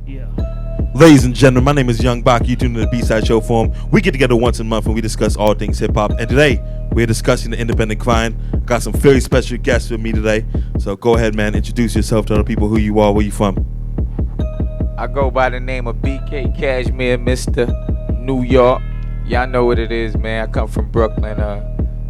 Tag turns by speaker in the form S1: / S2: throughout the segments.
S1: Yeah.
S2: Ladies and gentlemen, my name is Young Bach. You tune in to the Bside show form. We get together once a month and we discuss all things hip hop. And today we're discussing the independent grind. Got some very special guests with me today. So go ahead, man. Introduce yourself to other people, who you are, where you from.
S3: I go by the name of BK CASHMERE, Mr. New York. Y'all know what it is, man. I come from Brooklyn.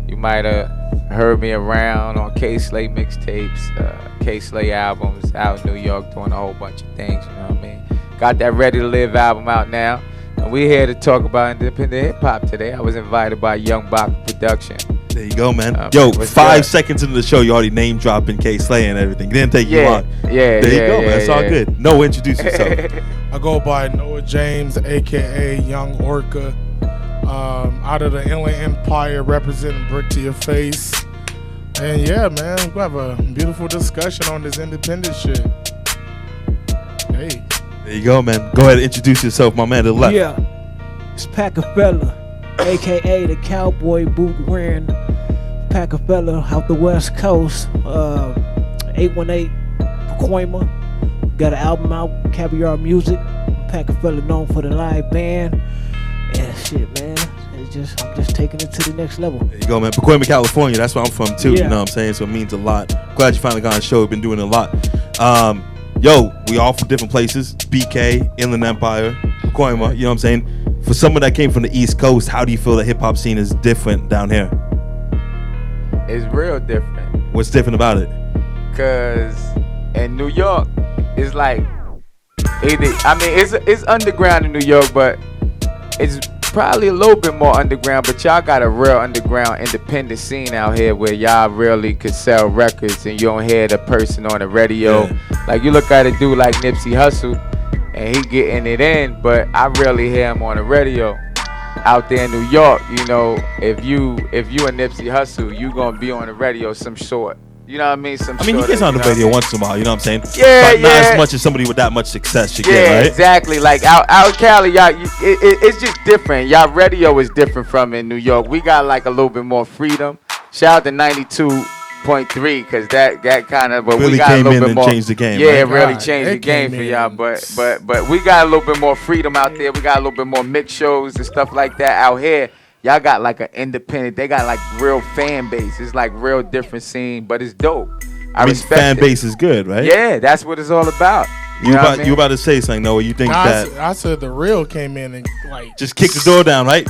S3: You might have heard me around on K-Slay mixtapes, K-Slay albums out in New York, doing a whole bunch of things, you know what I mean? Got that Ready to Live album out now. And we're here to talk about independent hip-hop today. I was invited by Young BACA Production.
S2: There you go, man. Yo, 5 seconds into the show, you already name dropping K-Slay and everything. Didn't take you long.
S3: Yeah,
S2: there you go, man. It's all good. Noah, introduce yourself.
S4: I go by Noah James, a.k.a. Young Orca. Out of the Inland Empire, representing Brick to Your Face. And yeah, man, we'll have a beautiful discussion on this independent shit. Hey.
S2: There you go, man. Go ahead and introduce yourself, my man to the left.
S1: Yeah. It's PAKKAFELLA, a.k.a. the cowboy boot wearing PAKKAFELLA out the West Coast. 818 Pacoima. Got an album out, Caviar Music. PAKKAFELLA known for the live band. And shit, man. I'm just taking it to the next level.
S2: There you go, man. Pacoima, California. That's where I'm from too.
S1: Yeah.
S2: You know what I'm saying? So it means a lot. Glad you finally got on the show. We've been doing a lot. Yo, we all from different places. BK, Inland Empire, Pacoima. You know what I'm saying? For someone that came from the East Coast, how do you feel the hip hop scene is different down here?
S3: It's real different.
S2: What's different about it?
S3: Cause in New York, it's like, it's underground in New York, but it's probably a little bit more underground, but y'all got a real underground independent scene out here where y'all really could sell records and you don't hear the person on the radio.
S2: Yeah.
S3: Like you look at a dude like Nipsey Hussle and he getting it in, but I rarely hear him on the radio. Out there in New York, you know, if you a Nipsey Hussle, you gonna be on the radio some short. You know what I mean?
S2: He gets on the radio once in a while, you know what I'm saying?
S3: Yeah,
S2: but not as much as somebody with that much success should get, right?
S3: Exactly. Like out Cali, y'all, it's just different. Y'all radio is different from in New York. We got like a little bit more freedom. Shout out to 92.3 because that kind of, but
S2: really
S3: we got
S2: came
S3: a little
S2: in
S3: bit
S2: and
S3: more.
S2: changed the game.
S3: Yeah,
S2: right?
S3: it really changed the game for y'all. But we got a little bit more freedom out there. We got a little bit more mix shows and stuff like that out here. Y'all got like an independent. They got like real fan base. It's like real different scene, but it's dope. I respect
S2: fan
S3: it.
S2: base is good, right?
S3: Yeah, that's what it's all about.
S2: You about to say something, Noah? You think that?
S4: I said the real came in and like
S2: just kick the door down, right?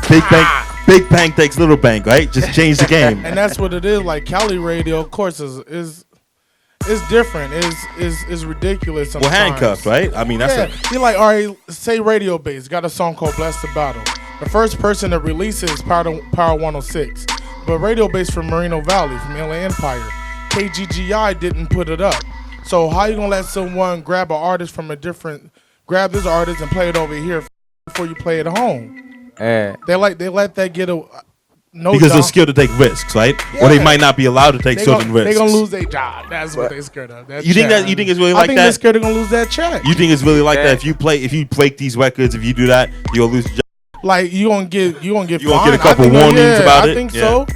S2: Big bank takes little bank, right? Just change the game.
S4: And that's what it is. Like Cali radio, of course, is different. Is ridiculous sometimes.
S2: Well, handcuffed, right? I mean, that's
S4: you're like, all right, say radio base got a song called "Bless the Battle." The first person to release it is Power 106, but radio base from Moreno Valley, from LA Empire. KGGI didn't put it up. So how you gonna let someone grab an artist from grab this artist and play it over here before you play it at home? They let that get
S2: because they're scared to take risks, right? Yeah. Or they might not be allowed to take certain risks.
S4: They're gonna lose their job. That's what they're scared of.
S2: You think it's really like that? I think
S4: they're scared they're gonna lose that check.
S2: You think it's really like that? If you break these records, if you do that, you'll lose your job.
S4: Like you gonna get fined.
S2: You gonna get a couple warnings about it.
S4: I think so.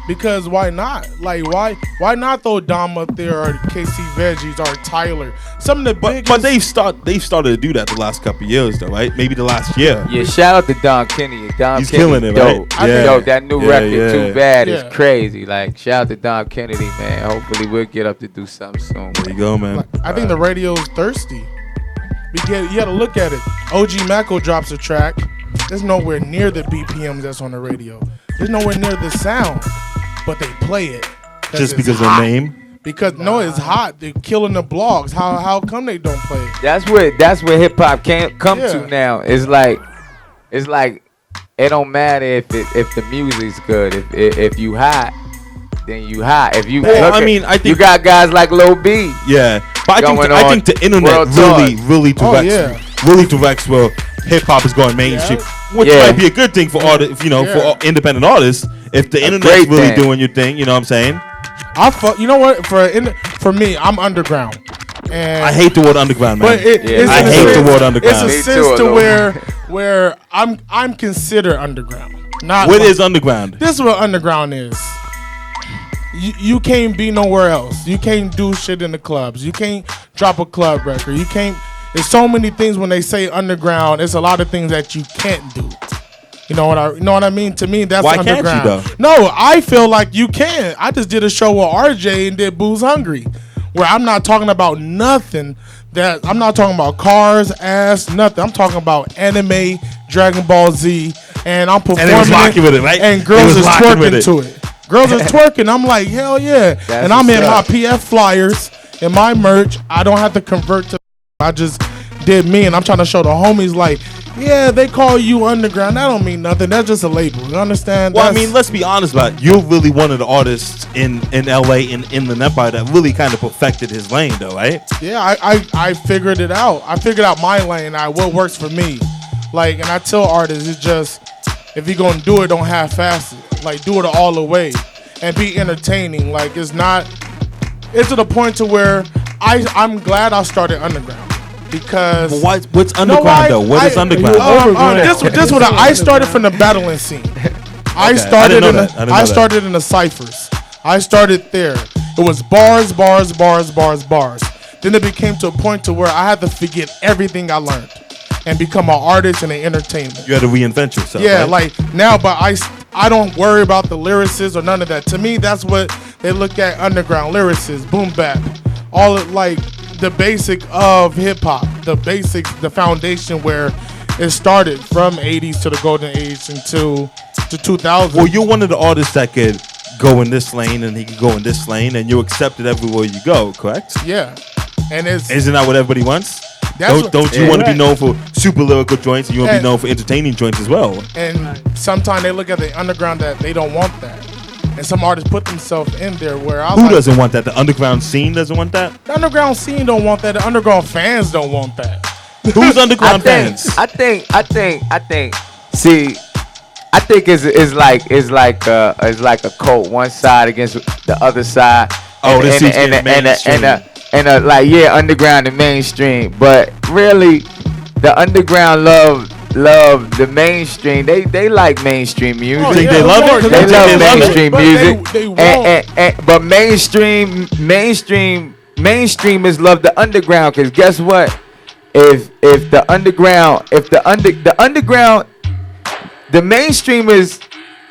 S4: Because why not? Like why not throw Dom up there or KC Veggies or Tyler? Some of the biggest.
S2: But they've started to do that the last couple of years though, right? Maybe the last year.
S3: Yeah, shout out to Don Kenny.
S2: He's killing it,
S3: dope.
S2: Right? Yeah.
S3: Dope. That new record, Too Bad, is crazy. Like shout out to Don Kennedy, man. Hopefully we'll get up to do something soon.
S2: There you go, man.
S4: I think the radio's thirsty. You gotta look at it. OG Mako drops a track. There's nowhere near the BPMs that's on the radio. There's nowhere near the sound. But they play it
S2: just because of their name.
S4: Because it's hot. They're killing the blogs. How come they don't play it?
S3: That's where hip hop can't come to now. It's like it don't matter if the music's good. If you hot, then you hot. If you I think you got guys like Lil B.
S2: Yeah, but I think the internet really directs where hip hop is going mainstream, which might be a good thing for artists, for independent artists. If the internet's really doing your thing, you know what I'm saying?
S4: You know what? For me, I'm underground. And
S2: I hate the word underground, man.
S4: But I
S2: hate the word underground.
S4: It's a sense to where I'm considered underground.
S2: What is underground?
S4: This is what underground is. You can't be nowhere else. You can't do shit in the clubs. You can't drop a club record. You can't There's so many things when they say underground. It's a lot of things that you can't do. You know what I mean? To me, that's underground.
S2: Why can't you, though?
S4: No, I feel like you can. I just did a show with RJ and did Booze Hungry, where I'm not talking about nothing. I'm not talking about cars, ass, nothing. I'm talking about anime, Dragon Ball Z, and I'm performing.
S2: And it was rocking with it, right?
S4: And girls is twerking to it. Girls is twerking. I'm like, hell yeah. And I'm in my PF flyers and my merch. I don't have to convert to. I just did me, and I'm trying to show the homies like, yeah, they call you underground. That don't mean nothing. That's just a label. You understand?
S2: Well, I mean, let's be honest about it. You're really one of the artists in LA and in the Empire that really kind of perfected his lane, though, right?
S4: Yeah, I figured it out. I figured out my lane. What works for me. Like, and I tell artists, it's just, if you're gonna do it, don't half-ass it. Like, do it all the way and be entertaining. Like, it's to the point to where I'm glad I started underground. Because
S2: what's underground though? What is underground?
S4: This what I started from the battling scene. I started in the ciphers. I started there. It was bars. Then it became to a point to where I had to forget everything I learned and become an artist and an entertainer.
S2: You had to reinvent yourself.
S4: Yeah,
S2: right?
S4: like now, but I don't worry about the lyricists or none of that. To me, that's what they look at underground lyricists, boom bap, all it like. The basic of hip hop, the foundation where it started from 80s to the golden age into 2000.
S2: Well, you're one of the artists that could go in this lane and he could go in this lane, and you're accepted everywhere you go, correct?
S4: Yeah, and
S2: isn't that what everybody wants? Don't you want to be known for super lyrical joints, and you want to be known for entertaining joints as well?
S4: And sometimes they look at the underground that they don't want that. And some artists put themselves in there where
S2: Who doesn't want that? The underground scene doesn't want that?
S4: The underground scene don't want that. The underground fans don't want that.
S2: Who's underground fans?
S3: I think. See, I think it's like a cult. One side against the other side.
S2: Oh, this is mainstream.
S3: And like underground and mainstream. But really, the underground love the mainstream. They like mainstream music.
S2: Oh, yeah, they love it.
S3: They love mainstream music.
S4: But
S3: mainstreamers love the underground, because guess what? If the mainstreamers,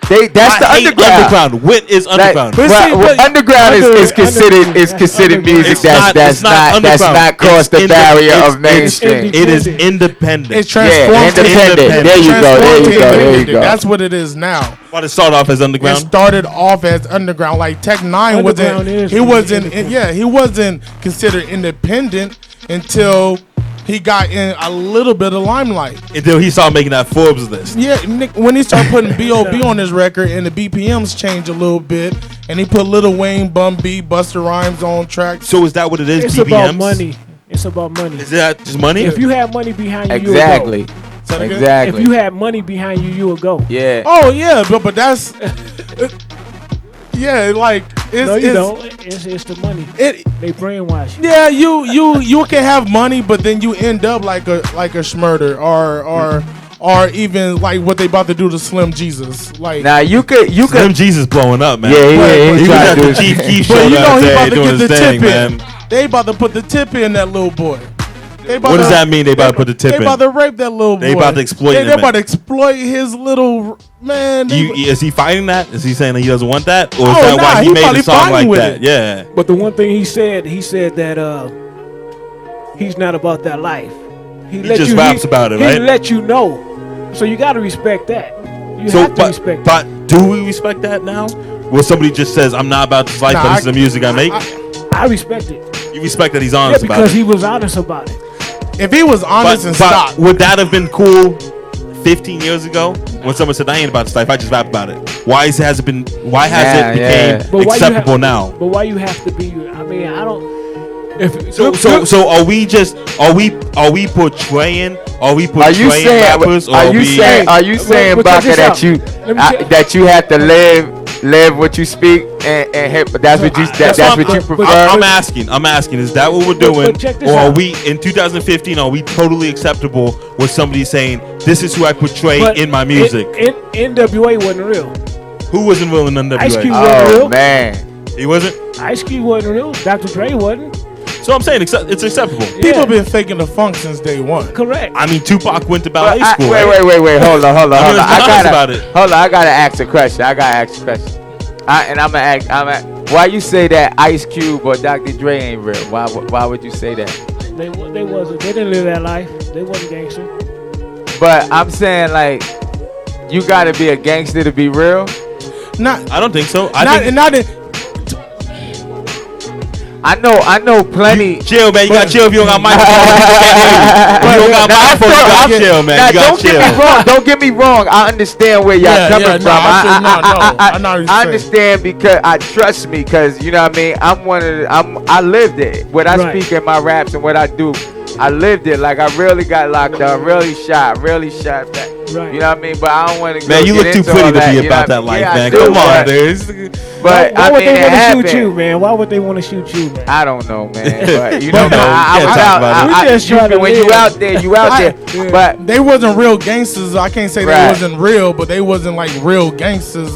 S3: that's the underground.
S2: What is underground?
S3: Underground is considered music that's not crossed the barrier of mainstream.
S2: It is independent.
S4: It's transformed.
S3: Independent. There you go.
S4: That's what it is now.
S2: But it started off as underground.
S4: It started off as underground. Like Tech Nine he wasn't considered independent until he got in a little bit of limelight.
S2: Until he started making that Forbes list.
S4: Yeah, Nick, when he started putting B.O.B. on his record and the BPMs changed a little bit, and he put Lil Wayne, Bun B, Busta Rhymes on tracks.
S2: So is that what it is?
S1: It's
S2: BPMs?
S1: about money. It's about money.
S2: Is that just money?
S1: If you have money behind you,
S3: exactly.
S1: You will
S3: go. Exactly.
S1: If you had money behind you, you will go.
S3: Yeah.
S4: Oh yeah, but that's yeah, like
S1: it's the money. They brainwash you.
S4: Yeah, you can have money, but then you end up like a Schmurder or even like what they about to do to Slim Jesus. Like
S3: now you could
S2: Slim Jesus blowing up, man.
S3: Yeah.
S2: He was at the Chief Keef show.
S4: But you know he about to get the tip
S2: man.
S4: in. They about to put the tip in that little boy.
S2: What does that mean? They about to put the tip in?
S4: They about to rape that little boy.
S2: They about to exploit him.
S4: They about to exploit his little man.
S2: Is he fighting that? Is he saying that he doesn't want that, or is that why he made a song like that? Yeah.
S1: But the one thing he said that he's not about that life.
S2: He just raps about it, right?
S1: He let you know. So you got to respect that. You have to respect that.
S2: But do we respect that now? Where somebody just says, "I'm not about this life, but this is the music I make."
S1: I respect it.
S2: You respect that he's honest about it
S1: because he was honest about it.
S4: If he was honest and stopped,
S2: would that have been cool 15 years ago when someone said, "I ain't about this life, I just rap about it"? Why has it became acceptable now?
S1: But why you have to be? I mean, I don't.
S2: So are we portraying rappers?
S3: Are you saying BACA that you have to live what you speak and hip? That's what you prefer.
S2: I'm asking. Is that what we're doing, or are we in 2015? Are we totally acceptable with somebody saying this is who I portray in my music?
S1: NWA wasn't real.
S2: Who wasn't real in NWA?
S1: Ice Cube wasn't real.
S3: Man,
S2: he wasn't.
S1: Ice Cube wasn't real. Dr. Dre wasn't.
S2: So I'm saying it's acceptable.
S4: People been faking the funk since day one.
S1: Correct.
S2: I mean, Tupac went to ballet school.
S3: Wait. Hold on.
S2: I
S3: I gotta ask a question. And I'm gonna ask. Why you say that Ice Cube or Dr. Dre ain't real? Why would you say that?
S1: They wasn't. They didn't live that life. They wasn't gangster.
S3: But I'm saying like, you gotta be a gangster to be real.
S2: I don't think so.
S3: I know plenty.
S2: Chill, man. You gotta chill if you don't got microphone. You don't got microphone. You gotta chill, man. You gotta chill.
S3: Don't get me wrong. I understand where y'all coming from. I understand because trust me, because you know what I mean. I lived it. What I speak in my raps and what I do, I lived it. Like I really got locked up, really shot back. Right. You know what I mean? But I don't want to.
S2: Man, you look too pretty to be about that life, man. Come on, dude.
S1: But why would they want to shoot you, man? Why would they want to shoot you, man?
S3: I don't know, man. But you know, when you out there, you out there. But
S4: they wasn't real gangsters. I can't say they wasn't real, but they wasn't like real gangsters.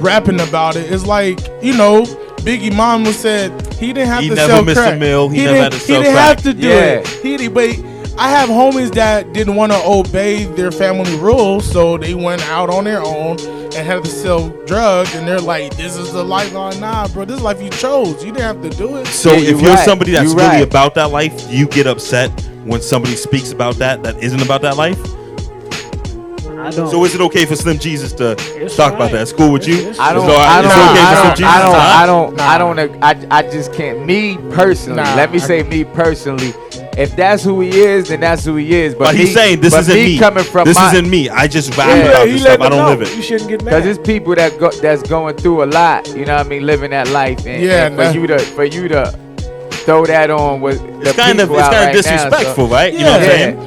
S4: Rapping about it. It's like, you know, Biggie Mama said he didn't have to sell crack.
S2: He never had to sell crack.
S4: He didn't have to do it. But I have homies that didn't want to obey their family rules, so they went out on their own and had to sell drugs, and they're like, this is the life. Nah, bro, this is life you chose. You didn't have to do it.
S2: So if you're somebody that's really about that life, you get upset when somebody speaks about that isn't about that life?
S1: I don't.
S2: So is it okay for Slim Jesus to talk about that? It's cool with you?
S3: I just can't. Me personally, me personally. If that's who he is, then that's who he is.
S2: But he's saying this isn't me. This isn't me. I just rap about this stuff. I don't live it.
S1: You shouldn't get mad.
S3: Because it's people that's going through a lot. You know what I mean? Living that life, and for you to throw that on with
S2: it's kind of disrespectful, right? You know what I'm saying?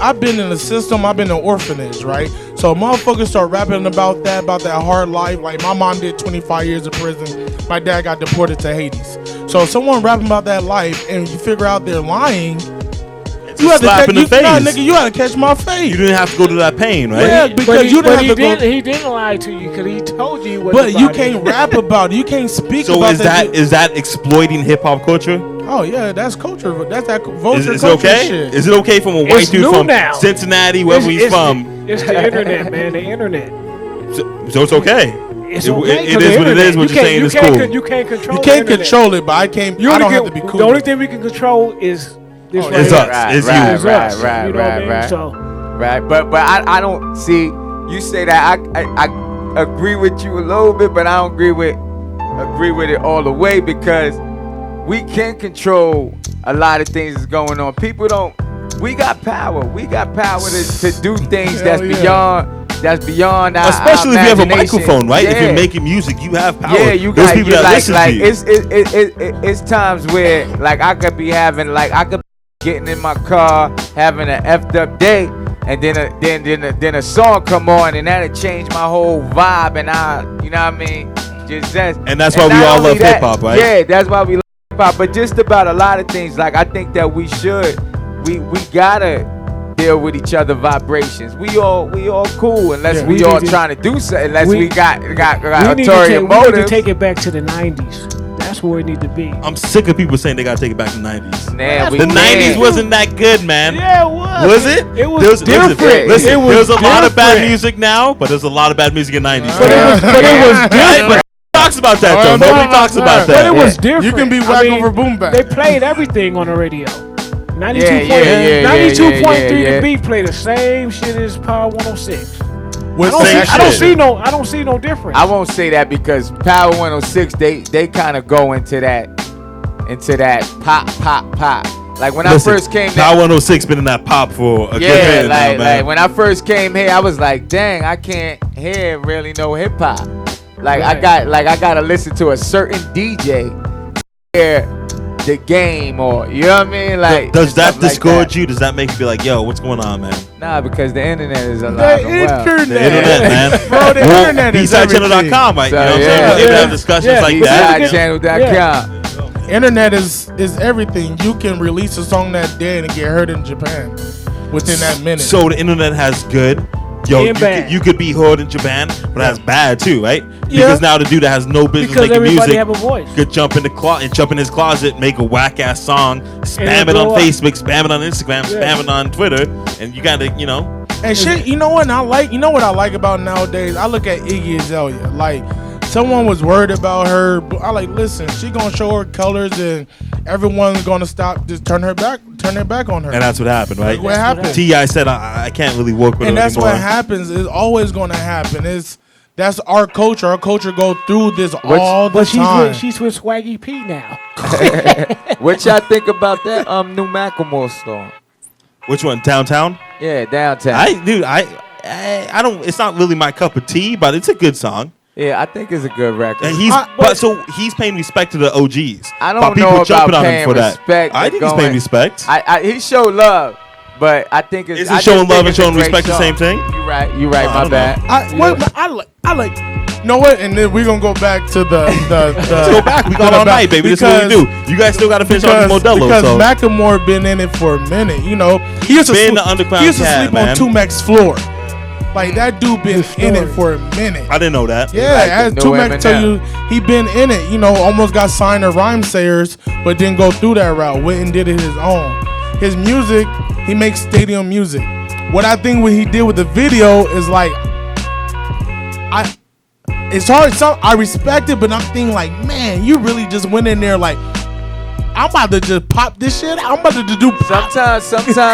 S4: I've been in the system. I've been in orphanage, right? So motherfuckers start rapping about that hard life. Like my mom did 25 years in prison. My dad got deported to Hades. So someone rapping about that life, and you figure out they're lying.
S2: You have to slap in the face.
S4: Nah, nigga, you had to catch my face.
S2: You didn't have to go to that pain, right?
S4: Yeah, because you didn't have to go.
S1: He didn't lie to you because he told you.
S4: But you can't rap about it. You can't speak about that.
S2: So is that exploiting hip hop culture?
S4: Oh yeah, that's culture. That's that vulture
S2: culture
S4: okay? Shit.
S2: Is it okay from a white dude from Cincinnati, wherever he's from?
S1: It's the internet, man. The internet.
S2: So it's okay.
S1: It's okay.
S2: It is what it is. What you're saying is cool.
S1: You can't control.
S4: You can't control it, but I can't. I don't have to be cool.
S1: The only thing we can control is this.
S2: It's us. It's you.
S3: Right. But I don't see. You say that I agree with you a little bit, but I don't agree with it all the way because we can't control a lot of things that's going on. People don't. We got power. We got power to do things that's beyond. That's beyond our
S2: especially if you have a microphone, right? If you're making music, you have power. Yeah, you got people that listen to you.
S3: It's times where like I could be getting in my car having an effed up day, and then a song come on and that'll change my whole vibe, and you know what I mean?
S2: And that's why we all love hip hop, right?
S3: Yeah, that's why we love hip hop. But just about a lot of things, like I think that we gotta deal with each other vibrations. We all cool unless we all trying to do something. Unless we got ulterior motives.
S1: We need to take it back to the 90s. That's where it need to be.
S2: I'm sick of people saying they gotta take it back to the 90s.
S3: Nah,
S2: the 90s wasn't that good, man.
S1: Yeah, it was.
S2: Was it?
S1: It was different.
S2: Listen, there's a lot of bad music now, but there's a lot of bad music in the 90s.
S1: But it was different.
S2: Talks about that though. Nobody talks about that.
S1: But it was different.
S4: You can be whack over boom bap.
S1: They played everything on the radio. 92.3 The Beat play the same shit as Power 106. I don't see no difference.
S3: I won't say that because Power 106 they kind of go into that pop. Like when I first came there,
S2: Power 106 been in that pop for a good minute now, man.
S3: Like when I first came here, I was like, dang, I can't hear really no hip hop. Like I gotta listen to a certain DJ to hear the game, or you know what I mean? Like,
S2: does that discourage you? Does that make you be like, yo, what's going on, man?
S3: Nah, because the internet is alive.
S2: The internet, man.
S4: Bro, the internet is
S2: BsideChannel.com, right? You know what I'm saying? We're have discussions like that.
S3: BsideChannel.com.
S4: Internet is everything. You can release a song that day and get heard in Japan within that minute.
S2: So the internet has good, yo,
S1: And bad.
S2: you could be heard in Japan, but that's bad too, right?
S1: Yeah.
S2: Because now the dude that has no business
S1: Because
S2: making
S1: everybody
S2: music
S1: have a voice.
S2: could jump in his closet, make a whack ass song, spam it
S1: blow
S2: on
S1: up.
S2: Facebook, spam it on Instagram,
S1: Yeah.
S2: spam it on Twitter, and you gotta,
S4: And shit, you know what I like about nowadays? I look at Iggy Azalea. Like, someone was worried about her, but I like, listen, she gonna show her colors and everyone's gonna stop, just turn their back on her.
S2: and that's what happened, right?
S4: What happened?
S2: T.I. said, I can't really work with
S4: And
S2: her
S4: that's
S2: anymore.
S4: what happens. It's always gonna happen. That's our culture. Our culture go through this all the
S1: But
S4: time.
S1: she's with Swaggy P now.
S3: What y'all think about that new Macklemore song?
S2: Which one? Downtown?
S3: Yeah, downtown.
S2: I don't. It's not really my cup of tea, but it's a good song.
S3: Yeah, I think it's a good record.
S2: And he's paying respect to the OGs.
S3: I don't
S2: by people
S3: know about
S2: jumping on him
S3: paying
S2: for that.
S3: respect.
S2: I think he's paying respect.
S3: He showed love, but I think it's.
S2: Isn't showing love and showing respect the same thing?
S3: You're right. You're right.
S2: I
S3: My
S2: don't
S3: bad.
S4: I like. You know what? And then we're gonna go back to the.
S2: Let's go back. We got all night, baby. This is what we do. You guys still got to finish on the Modelo.
S4: Because
S2: So
S4: Macklemore been in it for a minute. You know, he used to
S2: Been
S4: sleep,
S2: the underground
S4: he used to
S2: cat,
S4: sleep
S2: man.
S4: on Tumac's floor. Like that dude been in it for a minute.
S2: I didn't know that.
S4: Yeah,
S3: like
S4: as
S3: the new
S4: Tumac tell you, he been in it. You know, almost got signed to Rhymesayers, but didn't go through that route. Went and did it his own. His music, he makes stadium music. What I think what he did with the video is like, it's hard. So I respect it, but I'm thinking like, man, you really just went in there like, I'm about to just pop this shit. I'm about to just do.
S3: Sometimes.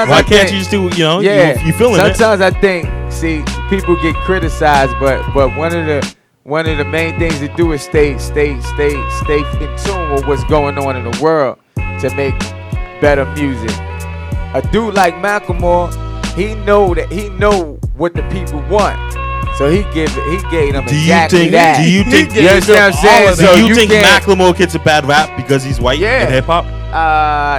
S2: Why
S3: I
S2: can't
S3: think,
S2: you just do?
S3: Yeah,
S2: you feeling it?
S3: sometimes I think, see, people get criticized, but one of the main things to do is stay in tune with what's going on in the world to make better music. A dude like Macklemore, he know what the people want, so he gave them exactly that.
S2: Do you think?
S3: You understand what I'm saying? So
S2: Do you think
S3: can't-
S2: Macklemore gets a bad rap because he's white
S3: Yeah.
S2: in hip hop?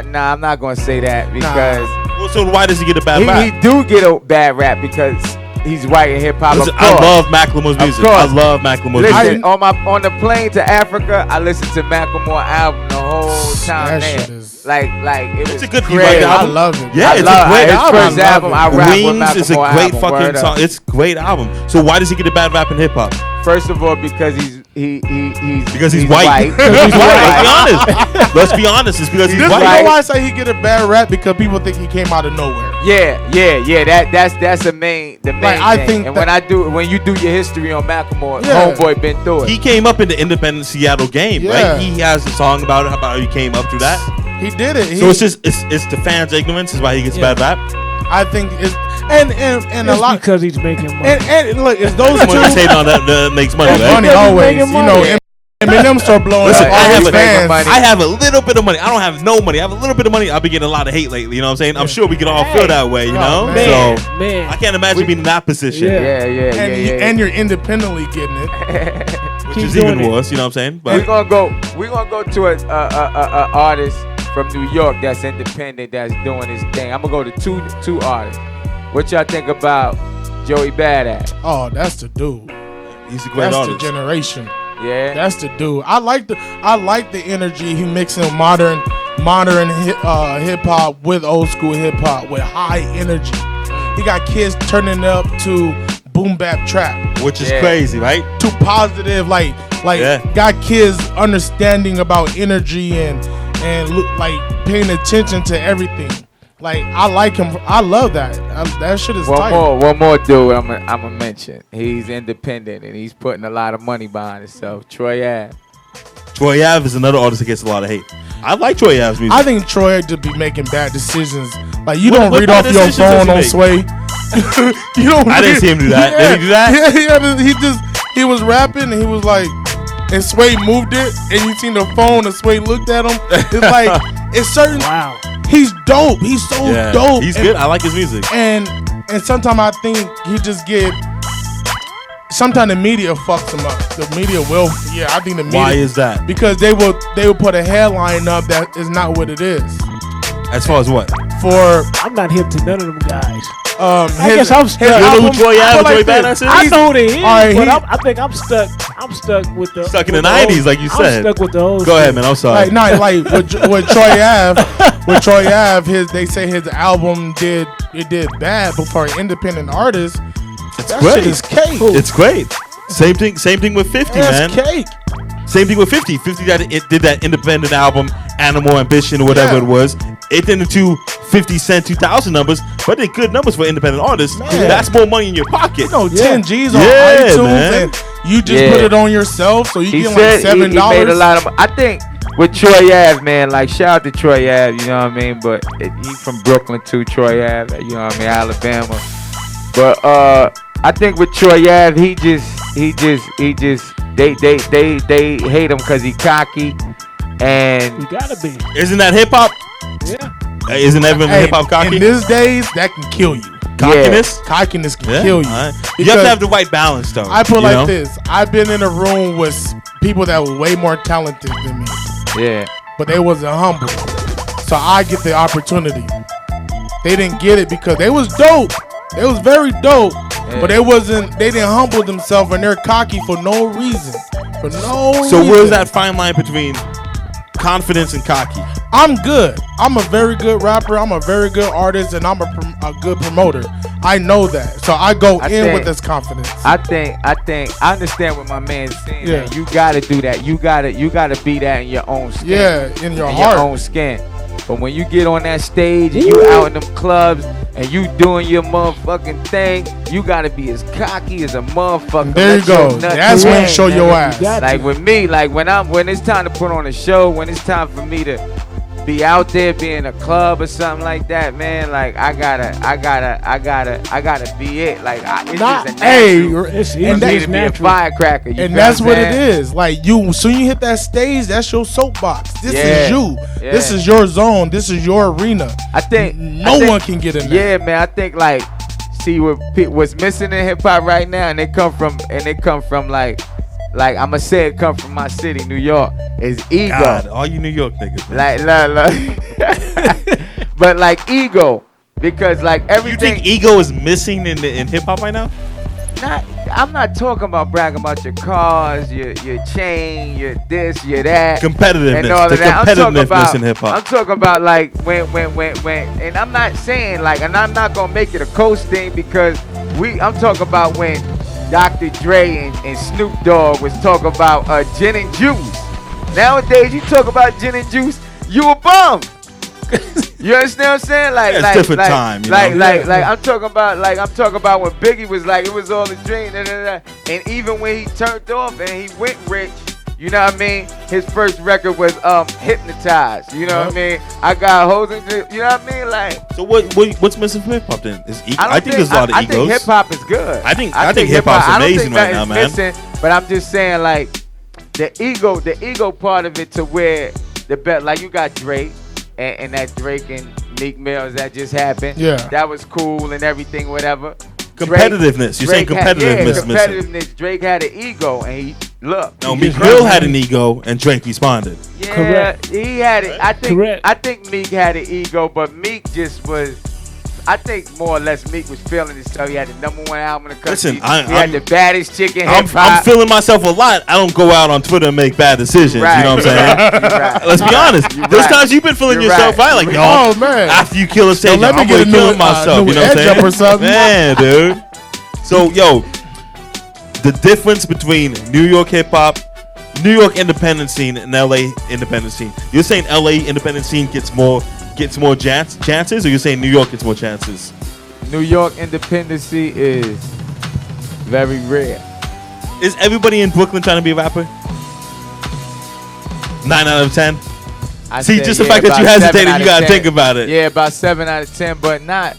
S3: Nah, I'm not gonna say that because
S2: Well, so why does he get a bad
S3: he
S2: rap?
S3: do get a bad rap because he's white in hip hop.
S2: Listen,
S3: Of course.
S2: I love Macklemore's music. I
S3: course.
S2: love Macklemore's
S3: Listen,
S2: music.
S3: on the plane to Africa, I listened to Macklemore album the whole time
S4: That shit
S3: there.
S4: is-
S3: Like it was
S2: It's a good
S3: crazy.
S4: I love it.
S2: Yeah, it's a
S3: love
S2: great
S3: his
S2: album.
S3: first album. I rap with
S2: Wings is a
S3: Macklemore
S2: great
S3: album,
S2: fucking
S3: word
S2: song.
S3: up.
S2: It's a great album. So why does he get a bad rap in hip hop?
S3: First of all, because he's
S2: Because he's white. Because he's white. Let's be honest. Let's be honest. It's because he's
S4: This is
S2: white.
S4: why I say he get a bad rap, because people think he came out of nowhere.
S3: Yeah. That's the main
S4: I
S3: thing.
S4: think
S3: And
S4: that-
S3: when you do your history on Macklemore,
S4: Yeah.
S3: homeboy been through it.
S2: He came up in the independent Seattle game,
S4: Yeah.
S2: right? He has a song about it, how he came up through that.
S4: He did it.
S2: So it's the fans' ignorance is why he gets
S1: Yeah.
S2: bad rap.
S4: I think it's and a
S1: It's
S4: lot.
S1: because he's making money.
S4: And look, it's those
S2: Someone that's
S4: two.
S2: hating on that makes money,
S4: It's
S2: right?
S4: money
S1: Because he's
S4: always.
S1: making
S4: You know,
S1: money.
S4: Eminem start blowing
S2: Listen,
S4: up
S2: I
S4: all
S2: have
S4: his
S2: a-
S4: fans.
S3: money.
S2: I have a little bit of money. I don't have no money. I have a little bit of money. I've been getting a lot of hate lately. You know what I'm saying? I'm sure we can all feel that way, you know?
S4: man.
S1: Man,
S2: So
S1: man.
S2: I can't imagine being in that position,
S1: Yeah.
S3: Yeah.
S4: And you're independently getting it.
S2: which
S1: Keep
S2: is even
S1: doing it.
S2: worse. You know what I'm saying?
S3: We're
S2: But
S3: gonna go to a artist from New York that's independent, that's doing his thing. I'm gonna go to two artists. What y'all think about Joey Badass?
S4: Oh, that's the dude.
S2: he's a great
S4: That's
S2: artist.
S4: the generation.
S3: Yeah.
S4: That's the dude. I like the energy he mixing modern hip hop with old school hip hop with high energy. He got kids turning up to boom bap trap.
S2: Which is
S3: Yeah.
S2: crazy, right?
S4: Too positive, like
S2: Yeah.
S4: got kids understanding about energy and look like paying attention to everything. Like I like him. I love that. That shit is tight.
S3: One more dude I'm gonna mention. He's independent and he's putting a lot of money behind himself. Troy Ave.
S2: Troy Ave is another artist that gets a lot of hate. I like Troy Ave's music.
S4: I think Troy to be making bad decisions. Like you
S2: What-
S4: don't
S2: what
S4: read
S2: bad
S4: off your
S2: decisions does
S4: phone
S2: he
S4: on
S2: make?
S4: Sway. You don't.
S2: I didn't
S4: read-
S2: see him do that. Did he do that?
S4: Yeah. He was rapping and he was like, and Sway moved it, and you seen the phone, and Sway looked at him. It's like it's certain.
S1: Wow.
S4: He's dope. He's so
S2: Yeah,
S4: dope.
S2: he's
S4: And-
S2: good. I like his music.
S4: And sometimes I think he just get. Sometimes the media fucks him up. The media will. Yeah, I think the media.
S2: Why is that?
S4: Because they will put a headline up that is not what it is.
S2: As far as what?
S4: For
S1: I'm not hip to none of them guys.
S4: I
S1: guess I'm stuck.
S2: You know who
S4: album,
S2: Troy
S4: I
S2: Ave
S4: feel
S2: and Troy
S4: like
S2: Badass
S4: this.
S2: is?
S1: I know they is,
S4: All right,
S1: but
S4: he-
S1: I think I'm stuck. I'm stuck with the
S2: Stuck in
S1: with
S2: the 90s, like you
S1: I'm
S2: said.
S1: stuck with the old.
S2: Go ahead,
S1: school.
S2: man. I'm sorry.
S4: Like like with Troy Ave, they say his album did bad, but for an independent artist,
S2: It's
S4: That
S2: great.
S4: shit is cake.
S2: It's great. Same thing with 50,
S4: That's
S2: man.
S4: cake.
S2: Same thing with 50. 50 did that independent album, Animal Ambition or whatever it was. It didn't do 50 Cent 2000 numbers, but they're good numbers for independent artists.
S4: Man.
S2: That's more money in your pocket.
S4: 10 G's on
S2: Yeah,
S4: iTunes,
S2: man.
S4: and you just put it on yourself, so you
S3: He
S4: get
S3: said
S4: like $7.
S3: he made a lot of. I think with Troy Ave, man, like shout out to Troy Ave, you know what I mean. But he from Brooklyn too, Troy Ave, you know what I mean, Alabama. But I think with Troy Ave, he just they hate him because he cocky, and
S1: You gotta be.
S2: Isn't that hip hop?
S1: Yeah.
S2: Isn't everyone
S4: Hey,
S2: hip hop cocky?
S4: in these days, that can kill you.
S2: Cockiness?
S4: Cockiness can
S2: Yeah.
S4: kill you.
S2: All right. You have
S4: Because
S2: to have the right balance, though.
S4: I put
S2: you
S4: like
S2: know?
S4: this. I've been in a room with people that were way more talented than me,
S3: yeah.
S4: but they wasn't humble. So I get the opportunity. They didn't get it because they was dope. They was very dope, but they didn't humble themselves, and they're cocky for no reason. For no reason.
S2: So where's that fine line between confidence and cocky?
S4: I'm good. I'm a very good rapper. I'm a very good artist, and I'm a good promoter. I know that. So I go in with this confidence.
S3: I understand what my man's saying.
S4: Yeah.
S3: Man. You gotta do that. You gotta be that in your own skin.
S4: Yeah, in your
S3: in
S4: heart.
S3: your own skin. But when you get on that stage and you out in them clubs and you doing your motherfucking thing, you gotta be as cocky as a motherfucker.
S4: There you
S3: Let your
S4: go.
S3: nuts
S4: That's when you
S3: hang,
S4: show your
S3: nigga.
S4: ass.
S1: Got
S3: Like
S1: you.
S3: with me, like when it's time to put on a show, when it's time for me to be out there, be in a club or something like that, man. Like I gotta be it. Like it's
S1: Nah,
S3: just a
S4: hey,
S3: natural.
S1: It's
S3: For
S1: easy.
S3: me to
S1: It's
S3: be a
S1: natural.
S3: firecracker. You
S4: And
S3: feel
S4: that's what
S3: I'm
S4: it
S3: saying?
S4: is. Like soon you hit that stage, that's your soapbox. This
S3: Yeah.
S4: is you.
S3: Yeah.
S4: This is your zone. This is your arena.
S3: I think
S4: No one can get in there.
S3: Yeah, man. I think like, see what's missing in hip hop right now, and it come from like I'ma say it come from my city, New York, is ego.
S2: God, all you New York niggas. Man.
S3: Like, but like ego, because like
S2: You
S3: everything.
S2: think ego is missing in hip hop right now?
S3: I'm not talking about bragging about your cars, your chain, your this, your that.
S2: Competitiveness.
S3: And all
S2: The
S3: of that. I'm talking
S2: competitiveness
S3: about,
S2: in hip hop.
S3: I'm talking about like when, and I'm not saying like, and I'm not gonna make it a coast thing because I'm talking about when Dr. Dre and Snoop Dogg was talking about gin and juice. Nowadays, you talk about gin and juice, you a bum. You understand what I'm saying? Like,
S2: Yeah, it's
S3: like,
S2: different
S3: like,
S2: time, you
S3: like,
S2: know?
S3: like, like, I'm talking about when Biggie was like, it was all a dream, and even when he turned off and he went rich, you know what I mean? His first record was Hypnotized. You know what I mean? I got hoes in, you know what I mean? Like,
S2: So what's missing from hip hop then? Is I think there's a lot of
S3: I
S2: egos.
S3: think hip hop is good.
S2: I think hip hop's
S3: I don't think
S2: amazing right now, man.
S3: nothing's missing, but I'm just saying like the ego part of it to where the bet like you got Drake and that Drake and Meek Mills that just happened.
S4: Yeah.
S3: That was cool and everything, whatever.
S2: Competitiveness. You're saying competitiveness missing.
S3: Competitiveness. Drake had an ego and he look.
S2: No,
S3: he
S2: Meek
S3: just-
S2: Mill had an ego and Drake responded.
S3: Yeah,
S1: Correct.
S3: he had it.
S1: Correct.
S3: I think Meek had an ego, but Meek just was. I think more or less Meek was feeling himself. He had the #1 album in the country.
S2: Listen,
S3: he
S2: I'm-
S3: had the baddest chick in
S2: I'm
S3: hip hop.
S2: feeling myself a lot. I don't go out on Twitter and make bad decisions.
S3: Right.
S2: You know what I'm saying?
S3: You're right.
S2: Let's be honest.
S3: You're
S2: There's
S3: right.
S2: times you've been feeling
S3: You're
S2: yourself
S3: right.
S2: right. Like, yo,
S4: Oh, man.
S2: after you kill a stage,
S4: let me
S2: I'm
S4: get
S2: gonna
S4: a new,
S2: kill myself.
S4: new
S2: You know what I'm
S4: edge up
S2: saying?
S4: or something.
S2: Man, dude. So, yo, the difference between New York hip hop, New York independent scene, and LA independent scene. You're saying LA independent scene gets more chances, or you're saying New York gets more chances?
S3: New York independency is very rare.
S2: Is everybody in Brooklyn trying to be a rapper? 9 out of 10.
S3: I
S2: See,
S3: say,
S2: just the
S3: yeah,
S2: fact that
S3: about
S2: you
S3: 7
S2: hesitated,
S3: out
S2: you
S3: of
S2: gotta
S3: 10.
S2: think about it.
S3: Yeah, about 7 out of 10, but not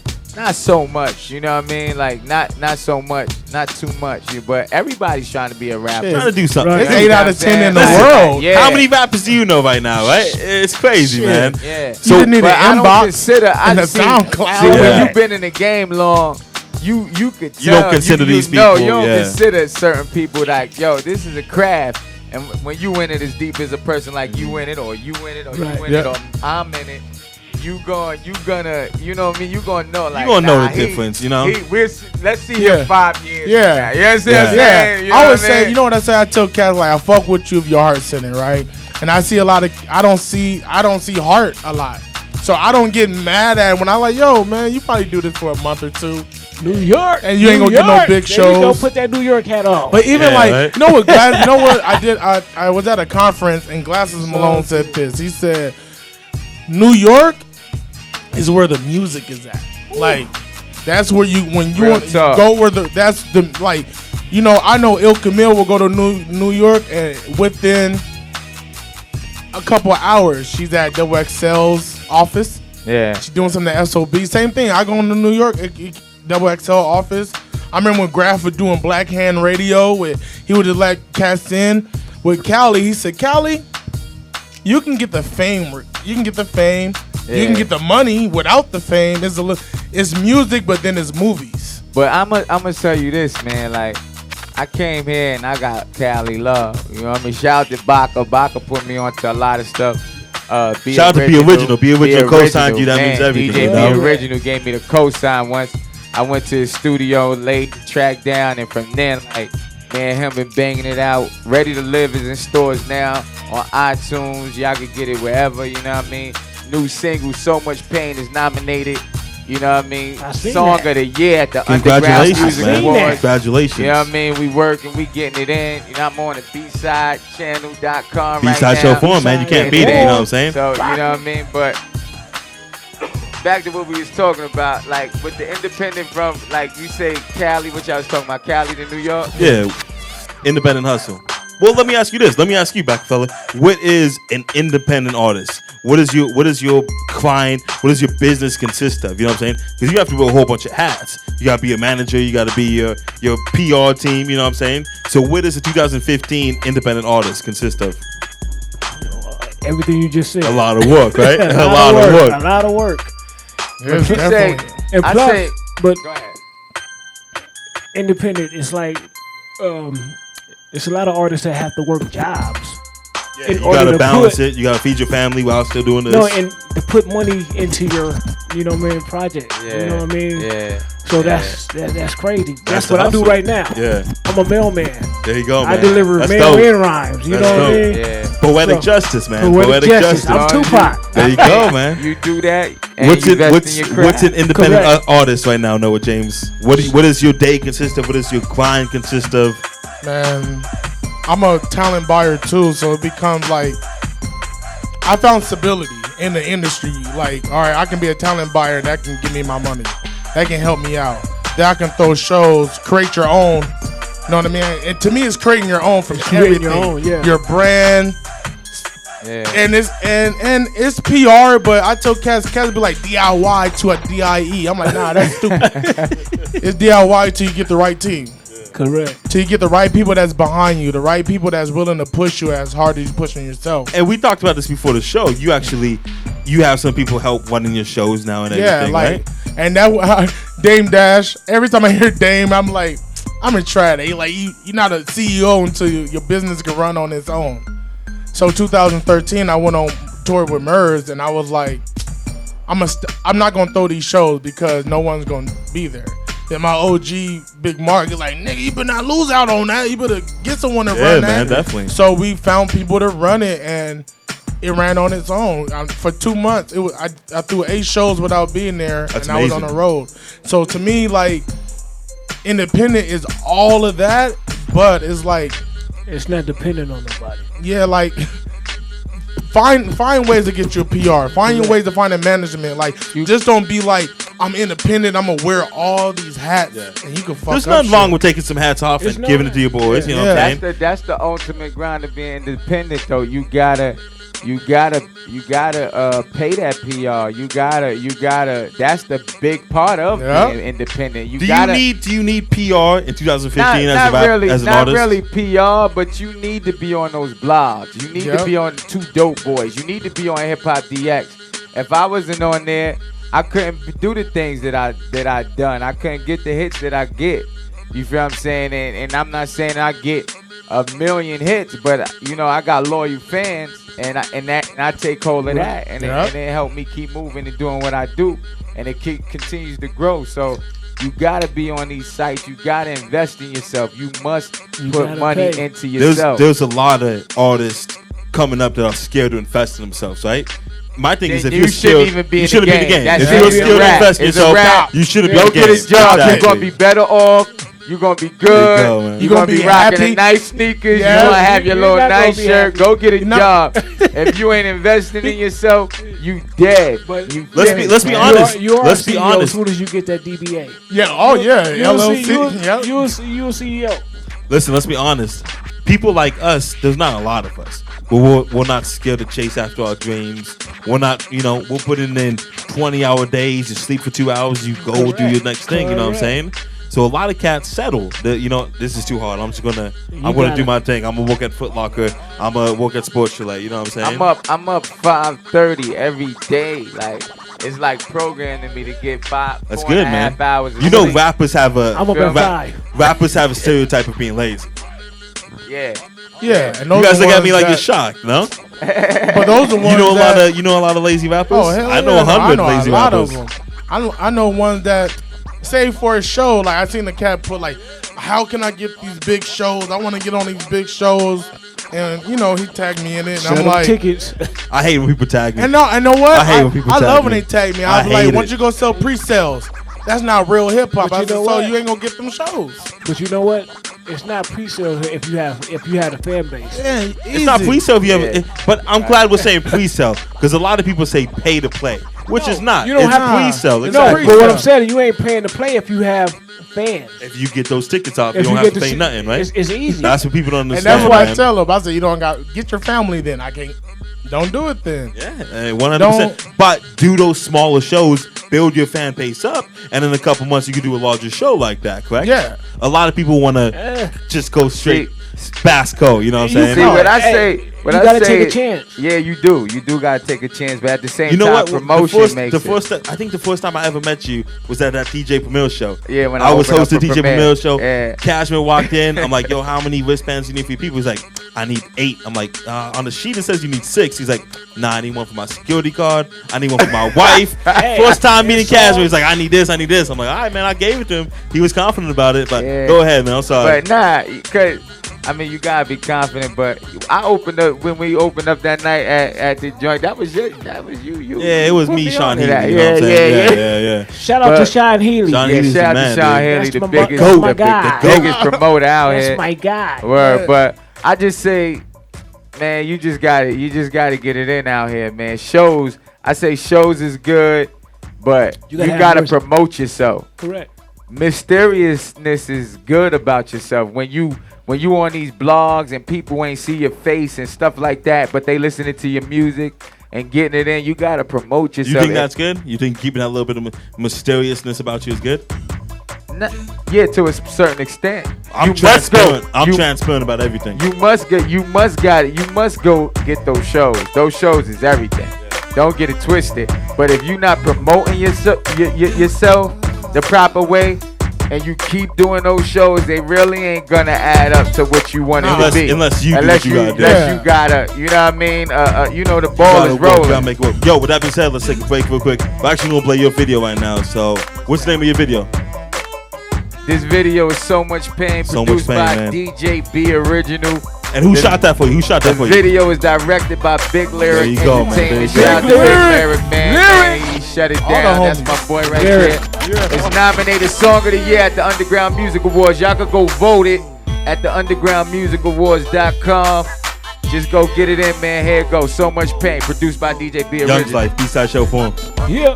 S3: so much. You know what I mean? Like not so much, not too much. But everybody's trying to be a rapper.
S2: Trying to do something.
S1: Right.
S4: It's 8 out of 10 in the
S2: Listen,
S4: world.
S3: Yeah.
S2: How many rappers do you know right now, right? It's crazy,
S4: Shit.
S2: man.
S3: Yeah.
S4: You didn't need
S3: but I
S4: an
S3: don't
S4: inbox
S3: consider.
S4: and a
S3: see,
S4: SoundCloud.
S3: See,
S2: Yeah.
S3: when you've been in the game long, you could tell.
S2: You don't consider these
S3: No,
S2: people,
S3: you don't
S2: yeah.
S3: consider certain people like, yo, this is a craft. And when you in it as deep as a person like you in it, or you in it, or
S1: Right.
S3: you in it, or I'm in it, you gonna, you know what I mean? You gonna know, like,
S2: You gonna know
S3: nah,
S2: the difference, you know?
S3: Let's see
S4: Yeah.
S3: him 5 years.
S4: Yeah.
S3: from now. You understand
S2: Yeah.
S3: what I'm
S4: Yeah,
S3: saying? You know
S4: I
S3: what
S4: would
S3: I
S4: say,
S3: mean?
S4: you know what I say? I tell cats like I fuck with you if your heart's in it, right? And I see a lot of, I don't see heart a lot. So I don't get mad at it when I like, yo, man, you probably do this for a month or two.
S1: New York,
S4: and you ain't gonna get no big shows.
S1: Don't put that New York hat on.
S4: But even
S2: Yeah, right?
S4: you know what I did? I was at a conference and Glasses Malone said this. He said, New York is where the music is at. Like, that's where when you want to go where that's the, like, you know, I know Il Camille will go to New York and within a couple of hours she's at XXL's office.
S3: Yeah.
S4: She's doing something at SOB. Same thing. I go into New York, XXL office. I remember when Graf was doing Black Hand Radio, where he would just let cats in. With Cali, he said, Cali, you can get the fame. You can get the fame. Yeah. You can get the money without the fame. It's music, but then it's movies.
S3: But I'm gonna tell you this, man. Like, I came here and I got Cali love. You know what I mean? Shout out to BACA. BACA put me onto a lot of stuff.
S2: Shout out to Be Original. Be Original co-signed you. That means everything.
S3: DJ Be Original gave me the co-sign once. I went to his studio, laid the track down, and from then, like, man, him been banging it out. Ready to Live is in stores now on iTunes. Y'all can get it wherever, you know what I mean? New single, So Much Pain, is nominated. You know what I mean? Song of the Year at the Underground Music Awards.
S2: Congratulations.
S3: You know what I mean? We working, we getting it in. You know, I'm on the BSidechannel.com right now.
S2: B-side show form, man. You can't beat it, you know what I'm saying?
S3: So, you know what I mean? But back to what we was talking about, like, with the independent from, like, you say Cali, what y'all was talking about, Cali to New York?
S2: Yeah, independent hustle. Well, let me ask you this. Let me ask you, BACKAFELLA. What is an independent artist? What is your client? What does your business consist of? You know what I'm saying? Because you have to wear a whole bunch of hats. You got to be a manager. You got to be your PR team. You know what I'm saying? So what does a 2015 independent artist consist of?
S1: Everything you just said.
S2: A lot of work, right? A
S1: lot of work. A lot of work.
S4: Yes, definitely.
S1: And plus, but
S3: go ahead.
S1: Independent, it's like, it's a lot of artists that have to work jobs.
S2: Yeah, you gotta balance it. You gotta feed your family while still doing this.
S1: No, and to put money into your, you know what I mean, project.
S3: Yeah,
S1: you know what I mean?
S3: Yeah.
S1: So that's crazy. That's what I
S2: hustle.
S1: do right now.
S2: Yeah.
S1: I'm a mailman.
S2: There you go, man.
S1: I deliver mail-in rhymes. You know what I mean?
S3: Yeah.
S2: Poetic justice, man.
S1: Poetic justice. I'm Tupac.
S2: There you go, man.
S3: You do that. And
S2: What's
S3: in your craft.
S2: what's an independent artist right now, Noah James? What does your day consist of? What does your client consist of?
S4: Man, I'm a talent buyer too, so it becomes like I found stability in the industry. Like, all right, I can be a talent buyer that can give me my money, that can help me out, that I can throw shows, create your own. You know what I mean? And to me, it's creating your own from everything.
S1: Your own, yeah.
S4: Your brand.
S3: Yeah.
S4: And it's PR, but I tell cats be like DIY to a DIE. I'm like, nah, that's stupid. It's DIY till you get the right team.
S1: Correct.
S4: Till you get the right people that's behind you, the right people that's willing to push you as hard as you're pushing yourself.
S2: And we talked about this before the show. You have some people help running your shows now and everything, right?
S4: And that Dame Dash. Every time I hear Dame, I'm like, I'm in trad. Like you're not a CEO until your business can run on its own. So 2013, I went on tour with Murs, and I was like, I'm not gonna throw these shows because no one's gonna be there. Then my OG Big Mark is like, nigga, you better not lose out on that. You better get someone to run that.
S2: Yeah, man, definitely.
S4: So we found people to run it, and it ran on its own. For 2 months, I threw 8 shows without being there.
S2: That's
S4: and
S2: amazing.
S4: I was on the road. So to me, like, independent is all of that, but it's like,
S1: it's not dependent on nobody.
S4: yeah, like, find ways to get your PR. Find your ways to find a management. Like, just don't be like, I'm independent, I'm gonna wear all these hats, and you can fuck
S2: There's
S4: up
S2: nothing wrong
S4: shit.
S2: with taking some hats off and giving it to your boys. You know what I'm saying?
S3: That's the ultimate grind of being independent, though. You gotta pay that PR. You gotta. That's the big part of being independent. Do
S2: you need PR in 2015
S3: not
S2: as an artist?
S3: Not really PR, but you need to be on those blogs. You need to be on Two Dope Boys. You need to be on Hip Hop DX. If I wasn't on there, I couldn't do the things that I done. I couldn't get the hits that I get. You feel what I'm saying? And I'm not saying I get a million hits, but you know I got loyal fans, and I take hold of that, and it helped me keep moving and doing what I do, and it continues to grow. So you gotta be on these sites. You gotta invest in yourself. You must put money into yourself.
S2: There's a lot of artists coming up that are scared to invest in themselves, right? my thing is, if
S3: then
S2: you're
S3: you
S2: skilled,
S3: shouldn't even be
S2: you
S3: in
S2: shouldn't
S3: the
S2: be in the game.
S3: game.
S2: If
S3: That's
S2: you're
S3: it.
S2: skilled
S3: It's a
S2: invest in
S3: wrap.
S2: yourself,
S3: It's a wrap.
S2: you shouldn't be
S3: Go
S2: in the game.
S3: get a job.
S2: Exactly.
S3: You're gonna be better off. You're gonna be good.
S2: There you go, man.
S3: You're gonna be
S4: be
S3: rocking
S4: happy.
S3: the nice sneakers.
S4: Yeah.
S3: You're gonna have your
S1: You're
S3: little
S1: not gonna
S3: nice
S1: be
S3: shirt.
S1: happy.
S3: Go get a
S4: You're not-
S3: job. If you ain't investing in yourself, you dead.
S1: But
S3: You
S2: Let's
S3: finished,
S2: be
S3: man.
S2: honest.
S1: You are
S2: Let's
S1: a
S2: be
S1: CEO
S2: honest.
S1: as soon as you get that DBA.
S4: Yeah. Oh yeah.
S1: You a
S4: LLC. Yep.
S1: you a CEO.
S2: Listen, let's be honest. People like us, there's not a lot of us. But we're not scared to chase after our dreams. We're not, we're putting in 20-hour days. You sleep for 2 hours. You go do your next thing. You know what I'm saying? So a lot of cats settle. This is too hard. I'm gonna do my thing. I'm gonna work at Foot Locker. I'm gonna work at Sports Chalet. You know what I'm saying?
S3: I'm up 5:30 every day. Like it's like programming me to get
S2: That's
S3: 4.5
S2: good, man.
S3: hours.
S2: You know, rappers have a
S1: I'm up at 5.
S2: rappers have a stereotype of being lazy.
S3: Yeah.
S4: Yeah. And
S2: You
S4: those
S2: guys
S4: are
S2: look at
S4: ones
S2: me like
S4: that-
S2: you're shocked, no?
S4: But those are ones
S2: You know a lot of lazy rappers.
S4: Oh, hell
S2: I know
S4: yeah.
S2: 100
S4: I know
S2: lazy
S4: a lot
S2: rappers.
S4: of them. I know ones that say for a show, like I seen the cat put like, how can I get these big shows? I want to get on these big shows, and he tagged me in it, and
S1: Sell
S4: I'm
S1: them
S4: like,
S1: tickets.
S2: I hate when people tag me.
S4: and I know what?
S2: I hate when people
S4: I
S2: tag
S4: love when
S2: me.
S4: they tag me.
S2: I
S4: I was like,
S2: hate
S4: once
S2: it.
S4: you go sell pre-sales, that's not real hip hop.
S1: But
S4: I
S1: you
S4: said,
S1: know
S4: so
S1: what?
S4: you ain't gonna get them shows.
S1: But you know what? It's not pre-sale if you have a fan base.
S4: Yeah,
S2: It's not pre-sale if you have, but I'm glad we're saying pre-sale because a lot of people say pay to play, which is not.
S1: You don't
S2: It's
S1: have
S2: pre-sale.
S1: No,
S2: Exactly.
S1: but what I'm saying, you ain't paying to play if you have fans.
S2: If you get those tickets out, you
S1: If
S2: don't
S1: you
S2: have
S1: get
S2: to
S1: the
S2: pay
S1: shit-
S2: nothing, right?
S1: It's easy.
S2: That's what people don't
S4: And
S2: understand.
S4: that's why
S2: man.
S4: I tell them. I say, you don't get your family then. I can't. Don't do it then.
S2: Yeah, 100%. But do those smaller shows, build your fan base up, and in a couple months you can do a larger show like that, correct?
S4: Yeah.
S2: A lot of people want to just go straight Basco, you know what I'm
S1: You
S2: saying?
S3: See what I
S1: Hey,
S3: say? What
S1: you
S3: I
S1: gotta
S3: say,
S1: take a chance.
S3: Yeah, you do. You do gotta take a chance, but at the same
S2: You know
S3: time,
S2: what?
S3: promotion makes
S2: I think the first time I ever met you was at that DJ Premier show.
S3: Yeah, when
S2: I was
S3: opened up
S2: hosting
S3: for
S2: DJ Premier show.
S3: Yeah.
S2: Cashmere walked in. I'm like, yo, how many wristbands do you need for your people? He's like, I need 8. I'm like, on the sheet it says you need 6. He's like, nah, I need one for my security card. I need one for my wife.
S1: Hey,
S2: First time meeting
S1: it's
S2: Cashmere,
S1: all-
S2: he's like, I need this. I'm like, all right, man, I gave it to him. He was confident about it, but
S3: Yeah.
S2: go ahead, man. I'm sorry.
S3: But nah, cause you gotta be confident. But I opened up when we opened up that night at the joint. That was you.
S2: Yeah, it was
S3: put
S2: me, Sean
S3: on to
S2: Healy.
S3: that.
S2: You know what I'm saying? Yeah.
S1: Shout out to
S3: But-
S1: Sean Healy.
S2: Sean
S3: Yeah,
S2: Healy's the
S3: shout out
S2: man,
S3: to Sean
S2: dude.
S3: Haley,
S1: That's
S3: the
S1: my
S3: biggest,
S1: that's my
S3: the
S1: guy.
S3: biggest promoter out
S1: That's
S3: here.
S1: my guy.
S3: Word, but I just say, man, you just gotta get it in out here, man. I say shows is good, but
S1: You
S3: you
S1: gotta have
S3: gotta
S1: mercy.
S3: promote yourself.
S1: Correct.
S3: Mysteriousness is good about yourself when you on these blogs and people ain't see your face and stuff like that, but they listening to your music and getting it in. You gotta promote
S2: You
S3: yourself.
S2: think that's good? You think keeping that little bit of mysteriousness about you is good?
S3: Yeah, to a certain extent.
S2: I'm
S3: You must go.
S2: transparent. I'm
S3: You-
S2: transparent about everything.
S3: You must go get those shows. Those shows is everything. Don't get it twisted. But if you're not promoting yourself the proper way, and you keep doing those shows, they really ain't gonna add up to what you want it to be.
S2: Unless you do what you gotta do.
S3: Unless you gotta, you know what I mean? The ball
S2: Gotta
S3: is
S2: work, gotta
S3: rolling.
S2: make it work. Yo, with that being said, let's take a break real quick. We're actually gonna play your video right now. So, what's the name of your video?
S3: This video is So Much Pain,
S2: So Much
S3: produced
S2: Pain,
S3: by
S2: man.
S3: DJ B Original.
S2: And who
S3: The-
S2: shot that for you? Who shot
S3: The
S2: that for you?
S3: video is directed by Big Lyric
S2: There you go, man.
S3: Entertainment.
S2: There you
S3: Shout out to
S2: go.
S3: Big
S4: Lyric.
S3: Lyric, man. He shut it
S4: All the
S3: down. That's
S4: homies.
S3: my boy right
S1: Lyric.
S3: there. It's nominated Song of the Year at the Underground Music Awards. Y'all could go vote it at the undergroundmusicawards.com. Just go get it in, man. Here it goes. So Much Pain, produced by DJ B
S2: Young's
S3: Original.
S2: Life, B-side show for him.
S1: Yeah.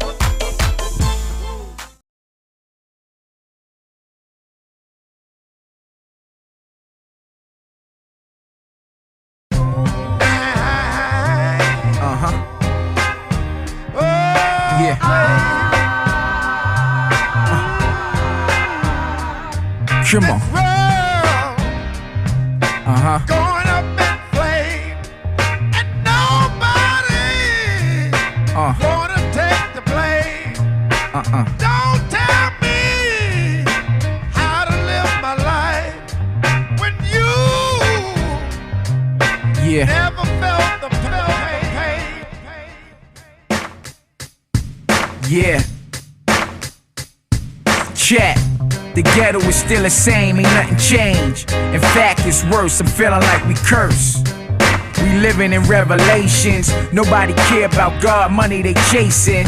S5: Yeah. Come on.
S6: Going up in flame, and nobody gonna take the blame. Don't tell me how to live my life when you
S5: Yeah.
S6: never felt the pain.
S5: Yeah. Check. The ghetto is still the same, ain't nothing changed. In fact, it's worse, I'm feeling like we curse. We We living in revelations. Nobody care about God, money they chasing,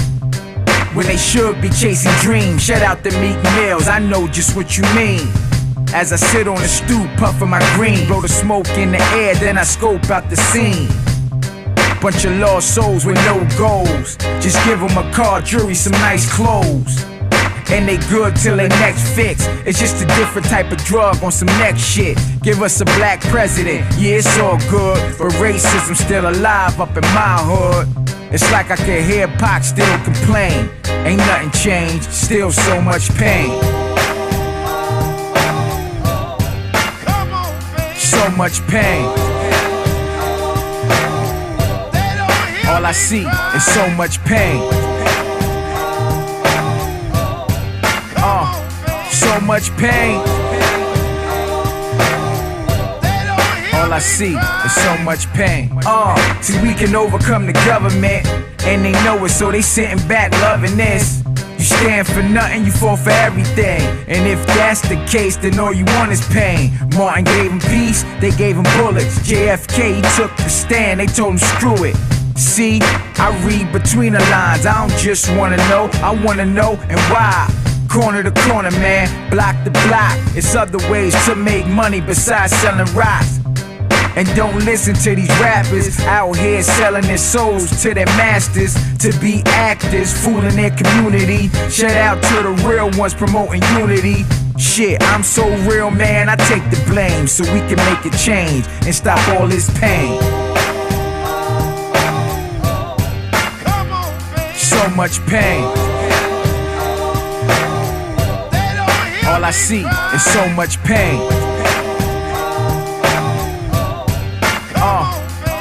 S5: when they should be chasing dreams. Shout out to Meek Mills, I know just what you mean. As I sit on the stoop, puffin' my green, blow the smoke in the air, then I scope out the scene. Bunch of lost souls with no goals. Just give them a car, jewelry, some nice clothes, and they good till they next fix. It's just a different type of drug on some next shit. Give us a black president, yeah, it's all good, but racism still alive up in my hood. It's like I can hear Pac still complain. Ain't nothing changed, still so much pain. So much pain. All I see is so much pain. So much pain. All I see is so much pain. See, we can overcome the government, and they know it, so they sitting back loving this. You stand for nothing, you fall for everything. And if that's the case, then all you want is pain. Martin gave him peace, they gave him bullets. JFK, he took the stand, they told him screw it. See, I read between the lines, I don't just wanna know, I wanna know and why. Corner to corner, man, block to block. It's other ways to make money besides selling rocks. And don't listen to these rappers out here selling their souls to their masters to be actors, fooling their community. Shout out to the real ones promoting unity. Shit, I'm so real, man, I take the blame so we can make a change and stop all this pain. So much pain. All I see is so much pain.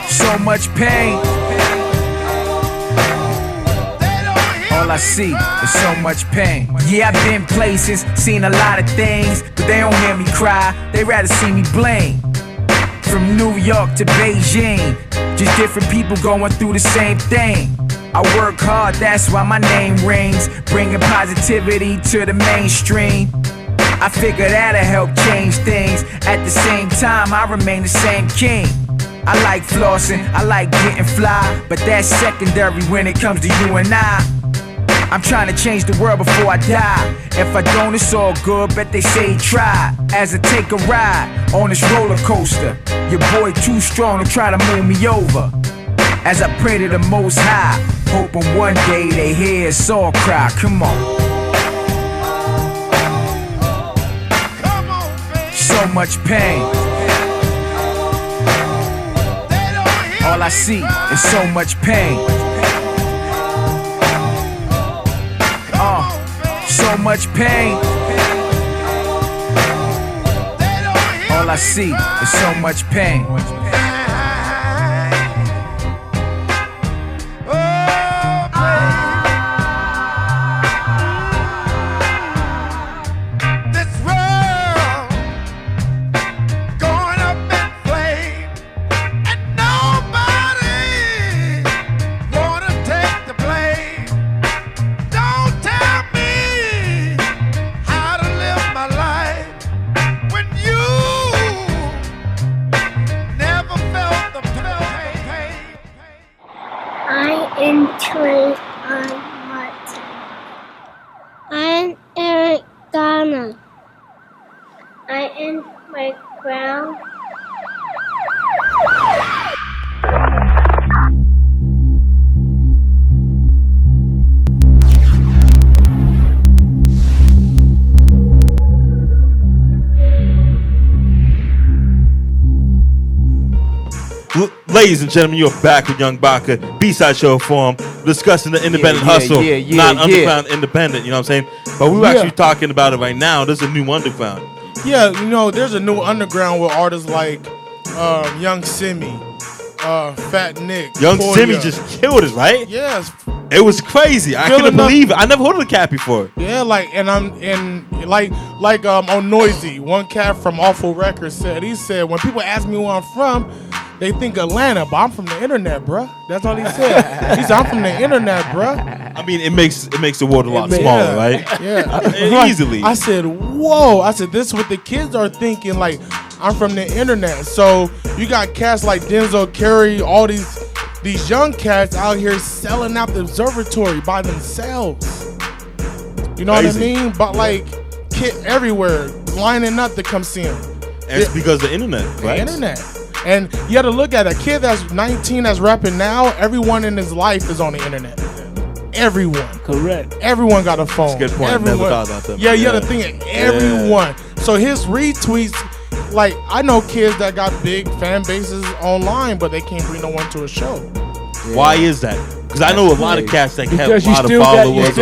S5: So much pain. All I see is so much pain. Yeah, I've been places, seen a lot of things, but they don't hear me cry, they rather see me blame. From New York to Beijing, just different people going through the same thing. I work hard, that's why my name rings, bringing positivity to the mainstream. I figure that'll help change things. At the same time, I remain the same king. I like flossing, I like getting fly, but that's secondary when it comes to you and I. I'm trying to change the world before I die. If I don't, it's all good, bet they say try. As I take a ride on this roller coaster, your boy too strong to try to move me over. As I pray to the Most High, hoping one day they hear us all cry. Come on. So much pain. All I see is so much pain. So much pain. All I see is so much pain.
S2: Ladies and gentlemen, you're back with Young BACA, B-Side show form, discussing the independent hustle, not underground independent, you know what I'm saying? But we were actually talking about it right now. There's a new underground.
S4: Yeah, you know, there's a new underground with artists like Young Simi, Fat Nick.
S2: Young Simi just killed it, right?
S4: Yes.
S2: It was crazy. I couldn't believe it. I never heard of the cat before.
S4: Yeah, like, and on Noisy, one cat from Awful Records said, when people ask me where I'm from, they think Atlanta, but I'm from the internet, bruh. That's all he said. He said, I'm from the internet, bruh.
S2: I mean, it makes the world a lot smaller, right?
S4: Yeah.
S2: Easily.
S4: I said, whoa. I said, this is what the kids are thinking. Like, I'm from the internet. So you got cats like Denzel Curry, all these young cats out here selling out the observatory by themselves. You know
S2: Crazy.
S4: what I mean? But like, kid everywhere lining up to come see him.
S2: And it's because of the internet, right?
S4: The internet. And you got to look at a kid that's 19 that's rapping now. Everyone in his life is on the internet. Everyone.
S1: Correct.
S4: Everyone got a phone.
S2: That's a good point. I
S4: Everyone.
S2: never thought about that.
S4: Yeah, you got to think of everyone. So his retweets, like, I know kids that got big fan bases online, but they can't bring no one to a show.
S2: Why is that? Because I know a lot of cats that have
S1: Because
S2: a
S1: you
S2: lot of
S1: still
S2: followers.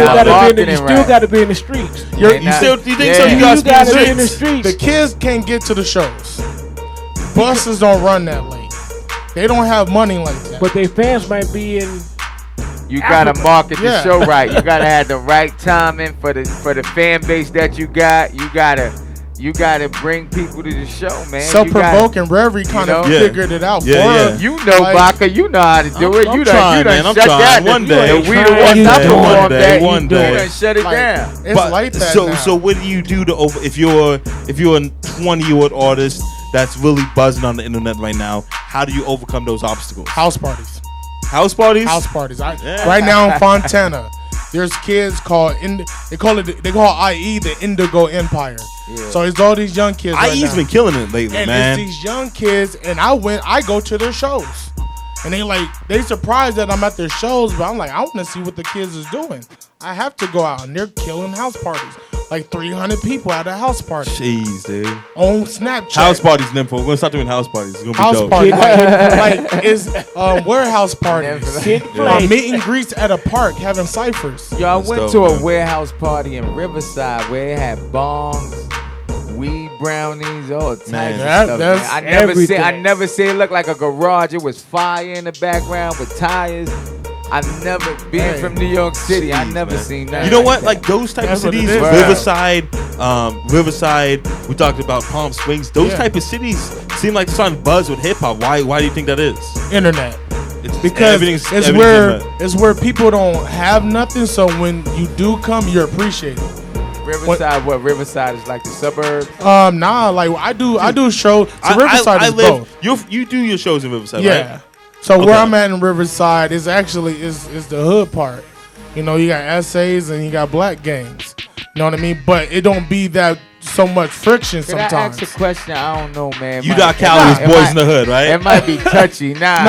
S1: got to be in the streets.
S2: You think so? You
S1: You got to be
S2: got
S1: in the streets.
S4: The kids can't get to the shows. Buses don't run that late. They don't have money like that.
S1: But their fans might be in.
S3: You gotta market the
S4: Yeah.
S3: show right. You gotta have the right timing for the fan base that you got. You gotta bring people to the show, man.
S4: Self-provoke and Reverie kind of figured it out for her.
S3: You know,
S4: Like,
S3: BACA, you know how to do it.
S2: I'm
S3: You
S2: trying,
S3: done
S2: man. I'm
S3: shut
S2: trying.
S3: that.
S2: One day.
S3: We the
S2: One
S3: ones
S2: day.
S3: that perform
S2: One day.
S3: that.
S2: One
S3: You
S2: day.
S3: done shut it
S4: like,
S3: down.
S4: It's like that
S2: so
S4: now.
S2: so what do you do to over if you're a 20-year-old artist that's really buzzing on the internet right now? How do you overcome those obstacles?
S4: house parties.
S2: House parties?
S4: House parties.
S2: Yeah.
S4: Right now in Fontana, there's kids called they call IE the Indigo Empire.
S3: Yeah.
S4: So it's all these young kids. Right
S2: IE's
S4: now.
S2: been killing it lately,
S4: And
S2: man.
S4: it's these young kids, and I go to their shows, and they surprised that I'm at their shows, but I'm like, I want to see what the kids is doing. I have to go out, and they're killing house parties, like 300 people at a house party
S2: Jeez, dude.
S4: on Snapchat.
S2: House parties, NIMFO. We're gonna start doing house parties. It's gonna be
S4: House
S2: dope.
S4: party, like it's warehouse parties,
S1: Kid play.
S4: meet and greets at a park, having ciphers.
S3: Yo, I
S2: That's
S3: went
S2: dope,
S3: to a
S2: man.
S3: warehouse party in Riverside where it had bongs, weed brownies, all types
S2: Man,
S3: of
S4: that-
S3: stuff.
S4: that's
S3: Man. I
S1: everything.
S3: never seen it look like a garage. It was fire in the background with tires. I never been from New York City. I
S2: Jeez,
S3: never
S2: man.
S3: seen that.
S2: You know what? Like those type of
S4: That's what it
S2: cities,
S4: is.
S2: Riverside. We talked about Palm Springs. Those
S4: Yeah.
S2: type of cities seem like they're starting to buzz with hip hop. Why do you think that is?
S4: Internet.
S2: It's
S4: Because
S2: everything's
S4: it's where people don't have nothing, so when you do come, you're appreciated.
S3: Riverside, what? Riverside is like the suburbs.
S4: Nah, like I do show. So Riverside is both.
S2: You do your shows in Riverside,
S4: Yeah.
S2: right?
S4: So
S2: Okay.
S4: where I'm at in Riverside is actually is the hood part. You know, you got essays and you got black gangs. You know what I mean? But it don't be that so much friction
S3: Can I
S4: sometimes.
S3: ask a question? I don't know, man.
S2: You got Cali's boys in the hood, right?
S3: It might be touchy.
S4: No.
S3: It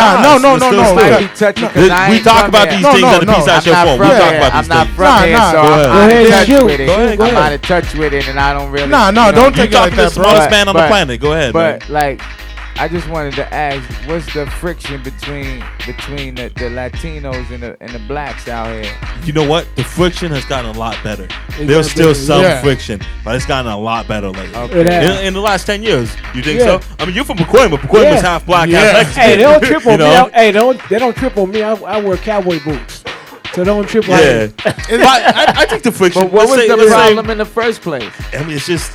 S3: might be touchy because I
S2: We
S3: ain't
S2: talk
S3: from
S2: about
S3: here.
S2: these things at the
S4: No,
S2: B-side
S3: I'm
S2: show
S3: not
S2: form. We
S3: from
S2: talk
S3: here.
S2: about
S3: I'm
S2: these
S3: not
S2: things.
S3: from here,
S4: Nah,
S3: so
S4: go
S3: I'm
S1: ahead.
S3: out of
S1: Go
S3: touch
S1: ahead,
S3: with it.
S1: shoot. Go
S3: I'm
S1: ahead.
S3: out of touch with it, and I don't really.
S4: Nah,
S3: you know,
S4: don't
S2: You
S4: take it like
S2: talking to the
S4: that, bro.
S2: smartest man on the
S3: But-
S2: planet. Go ahead, man.
S3: But like, I just wanted to ask, what's the friction between the Latinos and the blacks out here?
S2: You know what? The friction has gotten a lot better.
S1: It
S2: There's
S1: got
S2: still
S1: better,
S2: some
S4: yeah.
S2: friction, but it's gotten a lot better lately.
S3: Okay.
S1: It has.
S2: In the last 10 years, you think
S1: Yeah.
S2: so? I mean, you're from Pacoima. Pacoima's
S1: Yeah.
S2: half black,
S4: Yeah.
S2: half Mexican.
S1: Hey, they don't trip on
S2: You
S1: me.
S2: know?
S1: They don't trip on me. I wear cowboy boots, so don't trip on
S2: Yeah.
S1: me.
S2: But I think the friction.
S3: But what was
S2: let's
S3: the
S2: say-
S3: problem in the first place?
S2: I mean, it's just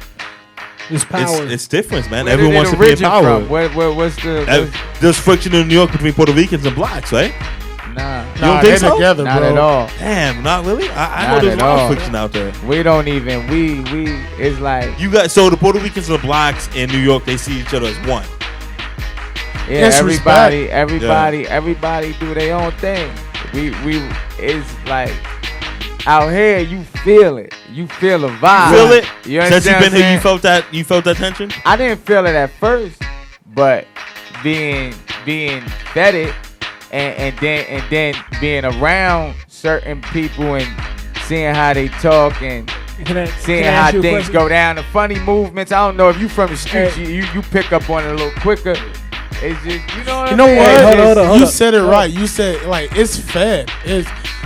S1: It's power.
S2: it's different, man.
S3: Where
S2: Everyone
S3: did
S2: wants
S3: it
S2: to be
S3: origin
S2: empowered.
S3: from? What's the?
S2: There's friction in New York between Puerto Ricans and blacks, right?
S3: Nah,
S2: You don't
S4: Nah,
S2: think
S4: they
S2: so?
S4: together,
S3: not
S4: bro.
S3: at all.
S2: Damn, not really. I know
S3: Not
S2: there's a
S3: at
S2: lot
S3: all.
S2: of friction out there.
S3: We don't even. We. It's like.
S2: You got so the Puerto Ricans and the blacks in New York, they see each other as one.
S3: Yeah,
S4: Disrespect.
S3: everybody do their own thing. We it's like out here you feel it. You feel the vibe.
S2: You feel it?
S3: You
S2: Since
S3: understand
S2: you've been
S3: what I'm
S2: here,
S3: saying?
S2: you felt that tension?
S3: I didn't feel it at first, but being fed it and then being around certain people and seeing how they talk and seeing how things go down, the funny movements. I don't know if you from the streets, you pick up on it a little quicker. It's just, you know what
S4: You
S3: I
S4: know
S3: mean?
S4: what?
S3: It's
S1: Hold
S3: just-
S1: on.
S4: You said it right. You said like it's fed.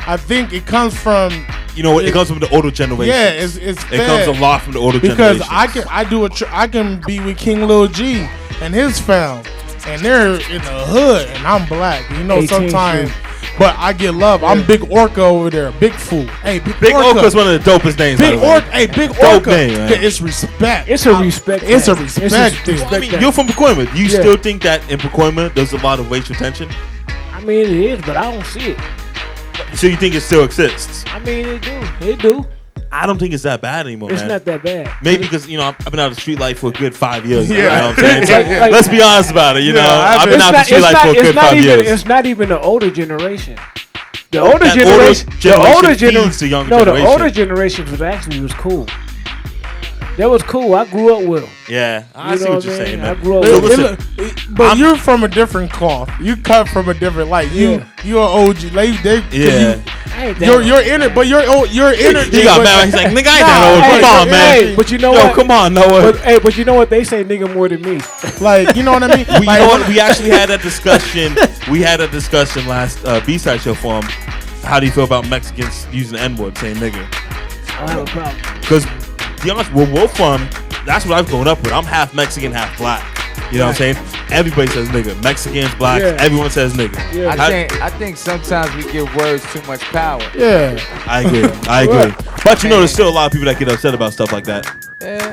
S4: I think it comes from
S2: You know, it comes from the older generation.
S4: yeah. It's fed.
S2: It comes a lot from the older
S4: Because
S2: generation.
S4: I can be with King Lil G and his fam, and they're in the hood, and I'm black. You know,
S1: 18th
S4: sometimes,
S1: Street.
S4: but I get love. I'm Big Orca over there, Big Fool. Hey,
S2: Big Orca's one of the dopest names.
S4: Big
S2: by the way.
S4: Orca. Hey, Big
S2: Dope
S4: Orca.
S2: name, man.
S4: It's respect.
S1: It's a respect.
S4: It's a
S1: thing.
S4: respect thing.
S2: I mean, you're from Pacoima. Do you
S1: Yeah.
S2: still think that in Pacoima there's a lot of racial tension?
S1: I mean, it is, but I don't see it.
S2: So you think it still exists?
S1: I mean, it do. It do.
S2: I don't think it's that bad anymore,
S1: It's
S2: man.
S1: not that bad.
S2: Maybe because, you know, I've been out of the street life for a good 5 years.
S4: Yeah.
S2: You know what I'm saying? So,
S1: Like-
S2: let's be honest about it. You know, I've been
S1: It's
S2: out the
S1: not-
S2: street
S1: it's
S2: life
S1: not-
S2: for a
S1: it's
S2: good
S1: not
S2: 5
S1: even-
S2: years.
S1: It's not even the older generation. The older
S2: That
S1: generation,
S2: feeds the younger
S1: no, the
S2: generation.
S1: older generation was cool. That was cool. I grew up with them.
S2: Yeah, I
S1: You
S2: see
S1: know
S2: what
S1: what
S2: you're
S1: I mean?
S2: saying,
S1: I
S2: man.
S1: grew up
S2: So
S1: with
S2: listen,
S4: But you're from a different cloth. You cut from a different light. You're OG. Like,
S2: yeah.
S1: I ain't that
S4: You're in it, but you're in it.
S2: He got mad. He's like, nigga, I ain't that old.
S1: Hey,
S2: Come on, man.
S1: hey, but you know
S2: Yo,
S1: what?
S2: come on, Noah.
S1: But you know what? They say nigga more than me.
S4: Like, you know what I mean?
S2: You
S4: Like,
S2: know what? We actually had that discussion. We had a discussion last B-side show for him. How do you feel about Mexicans using the N-word, saying nigga?
S1: I don't have a problem.
S2: Because, to be honest, where we're from, that's what I've grown up with. I'm half Mexican, half black. You know what I'm saying? Everybody says nigga. Mexicans, blacks,
S1: Yeah.
S2: everyone says nigga.
S1: Yeah.
S3: I think sometimes we give words too much power.
S4: Yeah.
S2: I agree. I agree. But you know, there's still a lot of people that get upset about stuff like that.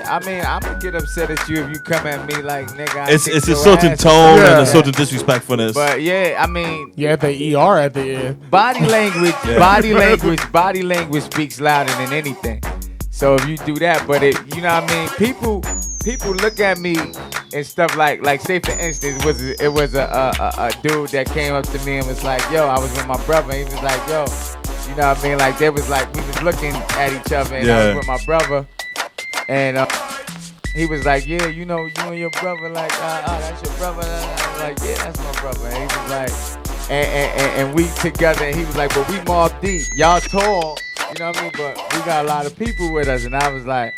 S3: I mean, I'm gonna get upset at you if you come at me like nigga. I
S2: It's
S3: kick
S2: a
S3: your
S2: certain
S3: ass.
S2: tone
S4: Yeah.
S2: and a certain disrespectfulness.
S3: But yeah, I mean,
S4: You have the ER at the end.
S3: body language speaks louder than anything. So if you do that, but you know what I mean, people look at me and stuff like say for instance, it was a dude that came up to me and was like, yo, I was with my brother, and he was like, yo, you know what I mean, like they was like, we was looking at each other, and I was with my brother, and he was like, yeah, you know, you and your brother, like, that's your brother, and I was like, yeah, that's my brother, and he was like, and we together, and he was like, but we Mobb Deep, y'all tall, you know what I mean, but we got a lot of people with us, and I was like,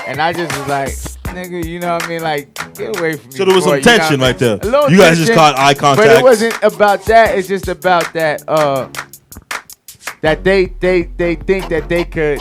S3: and I just was like, nigga, you know what I mean, like, get away from me.
S2: So there was
S3: boy,
S2: some
S3: you know
S2: tension
S3: what I
S2: right there.
S3: mean? A little
S2: You guys just
S3: tension,
S2: caught eye contact.
S3: but it wasn't about that, it's just about that, that they think that they could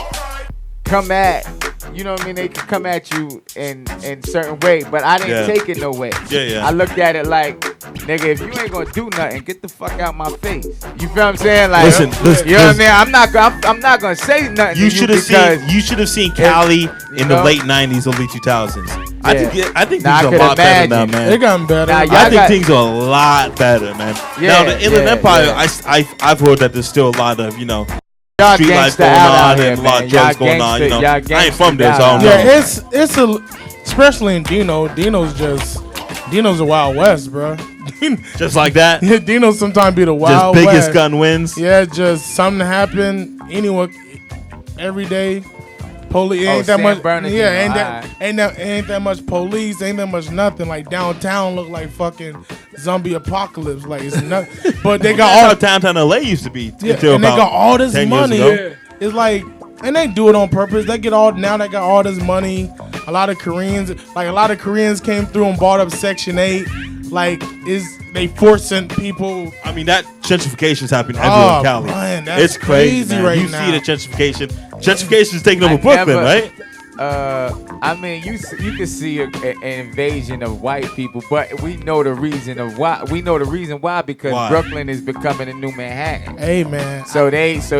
S3: come at, you know what I mean, they could come at you in certain way, but I didn't take it no way.
S2: Yeah.
S3: I looked at it like, nigga, if you ain't gonna do nothing, get the fuck out my face. You feel what I'm saying? Like,
S2: Listen,
S3: you know what I mean? I'm not gonna say nothing.
S2: You
S3: to
S2: should have seen Cali in the late '90s, early 2000s. I think things
S3: Nah, I
S2: are a
S3: could
S2: lot better now,
S3: imagine.
S2: man.
S4: They gotten better.
S3: Nah,
S2: I
S3: y'all
S2: think
S3: got-
S2: things are a lot better, man.
S3: Yeah,
S2: Now the Inland
S3: yeah,
S2: Empire,
S3: yeah.
S2: I've heard that there's still a lot of
S3: y'all
S2: street life
S3: gangsta
S2: going
S3: out
S2: on
S3: here,
S2: and a lot
S3: man.
S2: of drugs
S3: Y'all
S2: going on. You know,
S3: gangsta-
S2: I ain't from there, so I
S3: y'all
S2: don't know.
S4: Yeah, it's a, especially in Dino. Dino's a Wild West, bro.
S2: Just like that.
S4: Dino sometimes be the
S2: Just
S4: Wild
S2: biggest
S4: West.
S2: gun wins.
S4: Yeah, just something happen. Anyone, every day. Police ain't that
S3: San
S4: much.
S3: Bernardino,
S4: Yeah, ain't that much police. Ain't that much nothing. Like downtown look like fucking zombie apocalypse. Like it's nothing. But they got
S2: That's how
S4: all.
S2: downtown LA used to be.
S4: Yeah,
S2: until
S4: and they
S2: about
S4: got all this
S2: 10 years
S4: money.
S2: ago.
S4: It's like, and they do it on purpose. They get all now. They got all this money. A lot of Koreans came through and bought up Section 8. Like, they forcing people.
S2: I mean, that gentrification's happening everywhere in Cali.
S4: Man, that's
S2: it's crazy, man.
S4: right
S2: You
S4: now.
S2: see the gentrification. Gentrification is taking over Brooklyn, right?
S3: I mean, you can see an invasion of white people, but we know the reason why. Because
S2: Why?
S3: Brooklyn is becoming a new Manhattan.
S4: Hey, man.
S3: So they what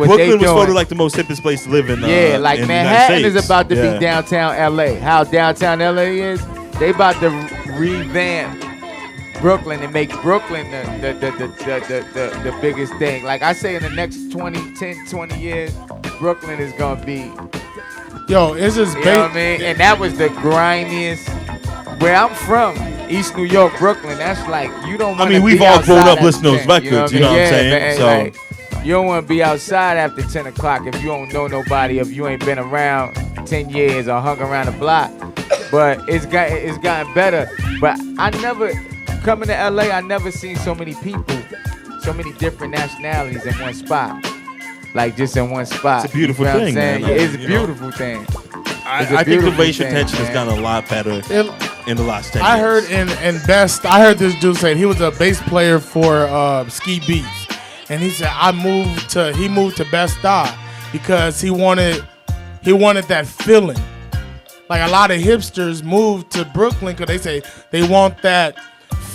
S2: Brooklyn
S3: they
S2: was
S3: doing?
S2: voted like the most hippest place to live in.
S3: Yeah, like
S2: in the
S3: Manhattan
S2: United
S3: is
S2: States.
S3: about to
S2: Yeah.
S3: be downtown LA. How downtown LA is, they about to revamp Brooklyn and make Brooklyn the biggest thing. Like I say, in the next 20 years, Brooklyn is gonna be,
S4: Yo, it's just
S3: you know what I mean? And that was the grimiest. Where I'm from, East New York, Brooklyn. That's like, you don't want to
S2: I mean, we've
S3: be
S2: all grown
S3: outside
S2: up listening to those
S3: after 10,
S2: records, you know what I'm saying?
S3: Man,
S2: So-
S3: like, you don't want to be outside after 10 o'clock if you don't know nobody, if you ain't been around 10 years or hung around the block. But it's gotten better. But coming to LA, I never seen so many people, so many different nationalities in one spot. Like just in one spot.
S2: It's a beautiful
S3: You know what I'm
S2: thing,
S3: saying?
S2: man.
S3: Yeah, it's a
S2: You know?
S3: beautiful thing.
S2: I
S3: It's a
S2: think the
S3: beautiful
S2: racial
S3: thing,
S2: tension has
S3: man.
S2: gotten a lot better in the last 10
S4: I
S2: years.
S4: heard in Best, I heard this dude say he was a bass player for Ski Beats, and he said he moved to Bside because he wanted that feeling. Like a lot of hipsters moved to Brooklyn because they say they want that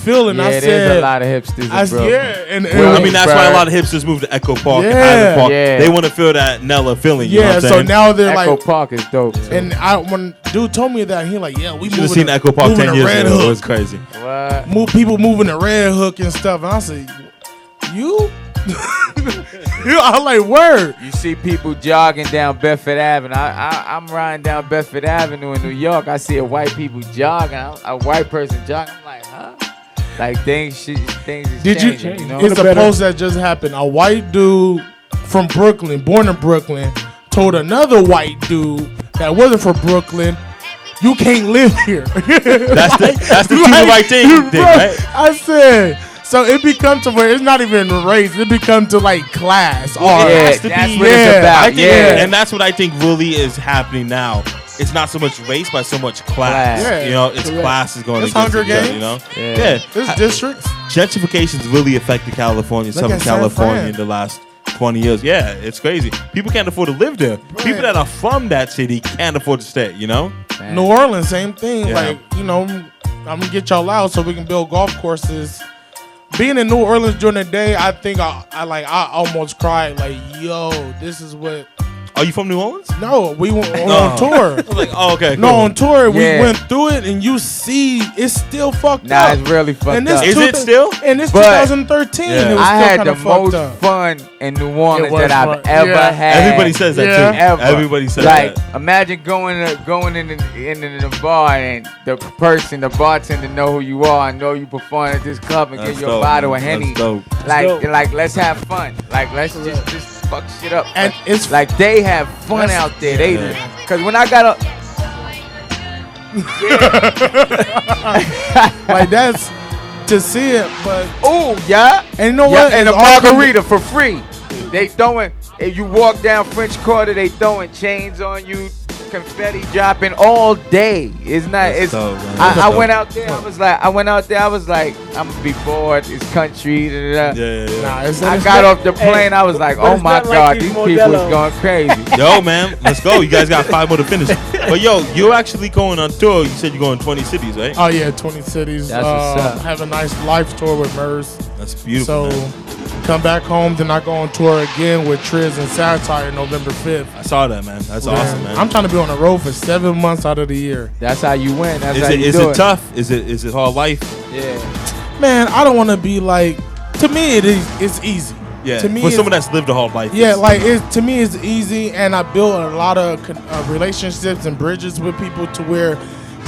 S4: feeling.
S3: Yeah,
S4: I
S3: there's
S4: said
S3: a lot of hipsters in Brooklyn.
S4: yeah, and
S2: I mean, that's why a
S3: Williamsburg.
S2: lot of hipsters move to Echo Park and
S4: Yeah.
S2: Highland Park.
S3: Yeah.
S2: They want to feel that Nella feeling. You know
S4: yeah.
S2: what I'm
S4: So
S2: saying?
S4: now they're
S3: Echo
S4: like,
S3: Park is dope. Too.
S4: and when dude told me that, he like, yeah, we
S2: you should have
S4: moving
S2: seen
S4: to-
S2: Echo Park
S4: moving
S2: 10
S4: to
S2: years
S4: Red
S2: ago.
S4: Hook.
S2: It was crazy.
S3: What?
S4: People moving to Red Hook and stuff. And I said, you? I'm like, word.
S3: You see people jogging down Bedford Avenue. I'm riding down Bedford Avenue in New York. I see a white people jogging. A white person jogging. I'm like, huh? Like things is changing. You know?
S4: It's a post that just happened. A white dude from Brooklyn, born in Brooklyn, told another white dude that wasn't from Brooklyn, you can't live here.
S2: That's the do the right thing, right?
S4: I said, so it becomes to where it's not even race, it becomes to like class.
S3: Yeah,
S2: has to
S3: that's
S2: be.
S3: what it's about.
S2: I think,
S3: Yeah.
S2: and that's what I think really is happening now. It's not so much race, but so much class.
S4: Yeah.
S2: You know, it's class is going
S4: It's
S2: against
S4: Hunger
S2: each other,
S4: Games.
S2: you know?
S3: Yeah.
S4: This districts.
S2: Gentrification's really affected California,
S4: Look
S2: Southern
S4: at San
S2: California
S4: Fran.
S2: in the last 20 years. Yeah, it's crazy. People can't afford to live there. People that are from that city can't afford to stay, you know?
S3: Man.
S4: New Orleans, same thing.
S2: Yeah.
S4: Like, you know, I'm gonna get y'all out so we can build golf courses. Being in New Orleans during the day, I think I almost cried. Like, yo, this is what.
S2: Are you from New Orleans?
S4: No, we went
S2: No.
S4: on tour.
S2: I was like, oh, okay.
S4: No,
S2: cool.
S4: on tour, we
S3: Yeah.
S4: went through it, and you see it's still fucked
S3: Nah,
S4: up.
S3: it's really fucked
S4: And this
S3: up.
S2: Is it still?
S4: And it's
S3: But-
S4: 2013.
S2: Yeah.
S4: It was
S3: I
S4: still
S3: had
S4: kinda
S3: the most
S4: fucked up.
S3: fun in New Orleans
S4: was
S3: that I've
S4: fun.
S3: ever
S4: Yeah.
S3: had.
S2: Everybody says that
S4: Yeah.
S2: too.
S3: Ever.
S2: Everybody says
S3: Like,
S2: that.
S3: imagine going in the bar and the bartender know who you are and know you perform at this club and
S2: That's
S3: give you a
S2: dope,
S3: bottle
S2: man.
S3: of Henny.
S2: That's dope.
S3: Like let's have fun. Like let's just fuck shit up.
S4: And
S3: But,
S4: it's-
S3: like they have fun
S4: That's-
S3: out there. They
S2: yeah.
S3: cause when I got up.
S4: Like, that's to see it, but.
S3: Ooh, yeah.
S4: And you know
S3: Yeah,
S4: what?
S3: and a
S4: It's all
S3: margarita for free. They throwing, if you walk down French Quarter, they throwing chains on you, confetti dropping all day. It's not.
S2: That's
S3: It's.
S2: dope, man.
S3: I
S2: That's
S3: went
S2: dope.
S3: out there. I was like, I'm gonna be bored. It's country. Da, da, da.
S2: Yeah.
S4: Nah, it's
S3: I
S4: it's
S3: got
S4: not-
S3: off the plane. I was like,
S1: but
S3: oh
S1: it's
S3: my
S1: not like
S3: god,
S1: these
S3: these people is
S1: Modelo.
S3: going crazy.
S2: Yo, man, let's go. You guys got 5 more to finish. But yo, you're actually going on tour. You said you're going 20 cities, right?
S4: Oh, yeah, 20 cities.
S3: That's what's up.
S4: Have a nice life tour with Murs.
S2: That's beautiful,
S4: So,
S2: man.
S4: come back home, then I go on tour again with Triz and Satire November 5th.
S2: I saw that, man. That's awesome, man.
S4: I'm trying to be on the road for 7 months out of the year.
S3: That's how you win. That's
S2: Is
S3: how
S2: it
S3: you
S2: is
S3: do
S2: it tough? Is it hard life?
S3: Yeah.
S4: Man, I don't want to be like. To me, it's easy.
S2: Yeah.
S4: To me,
S2: For
S4: it's-
S2: someone that's lived a hard life.
S4: Yeah,
S2: it's-
S4: like to me, it's easy, and I built a lot of relationships and bridges with people to where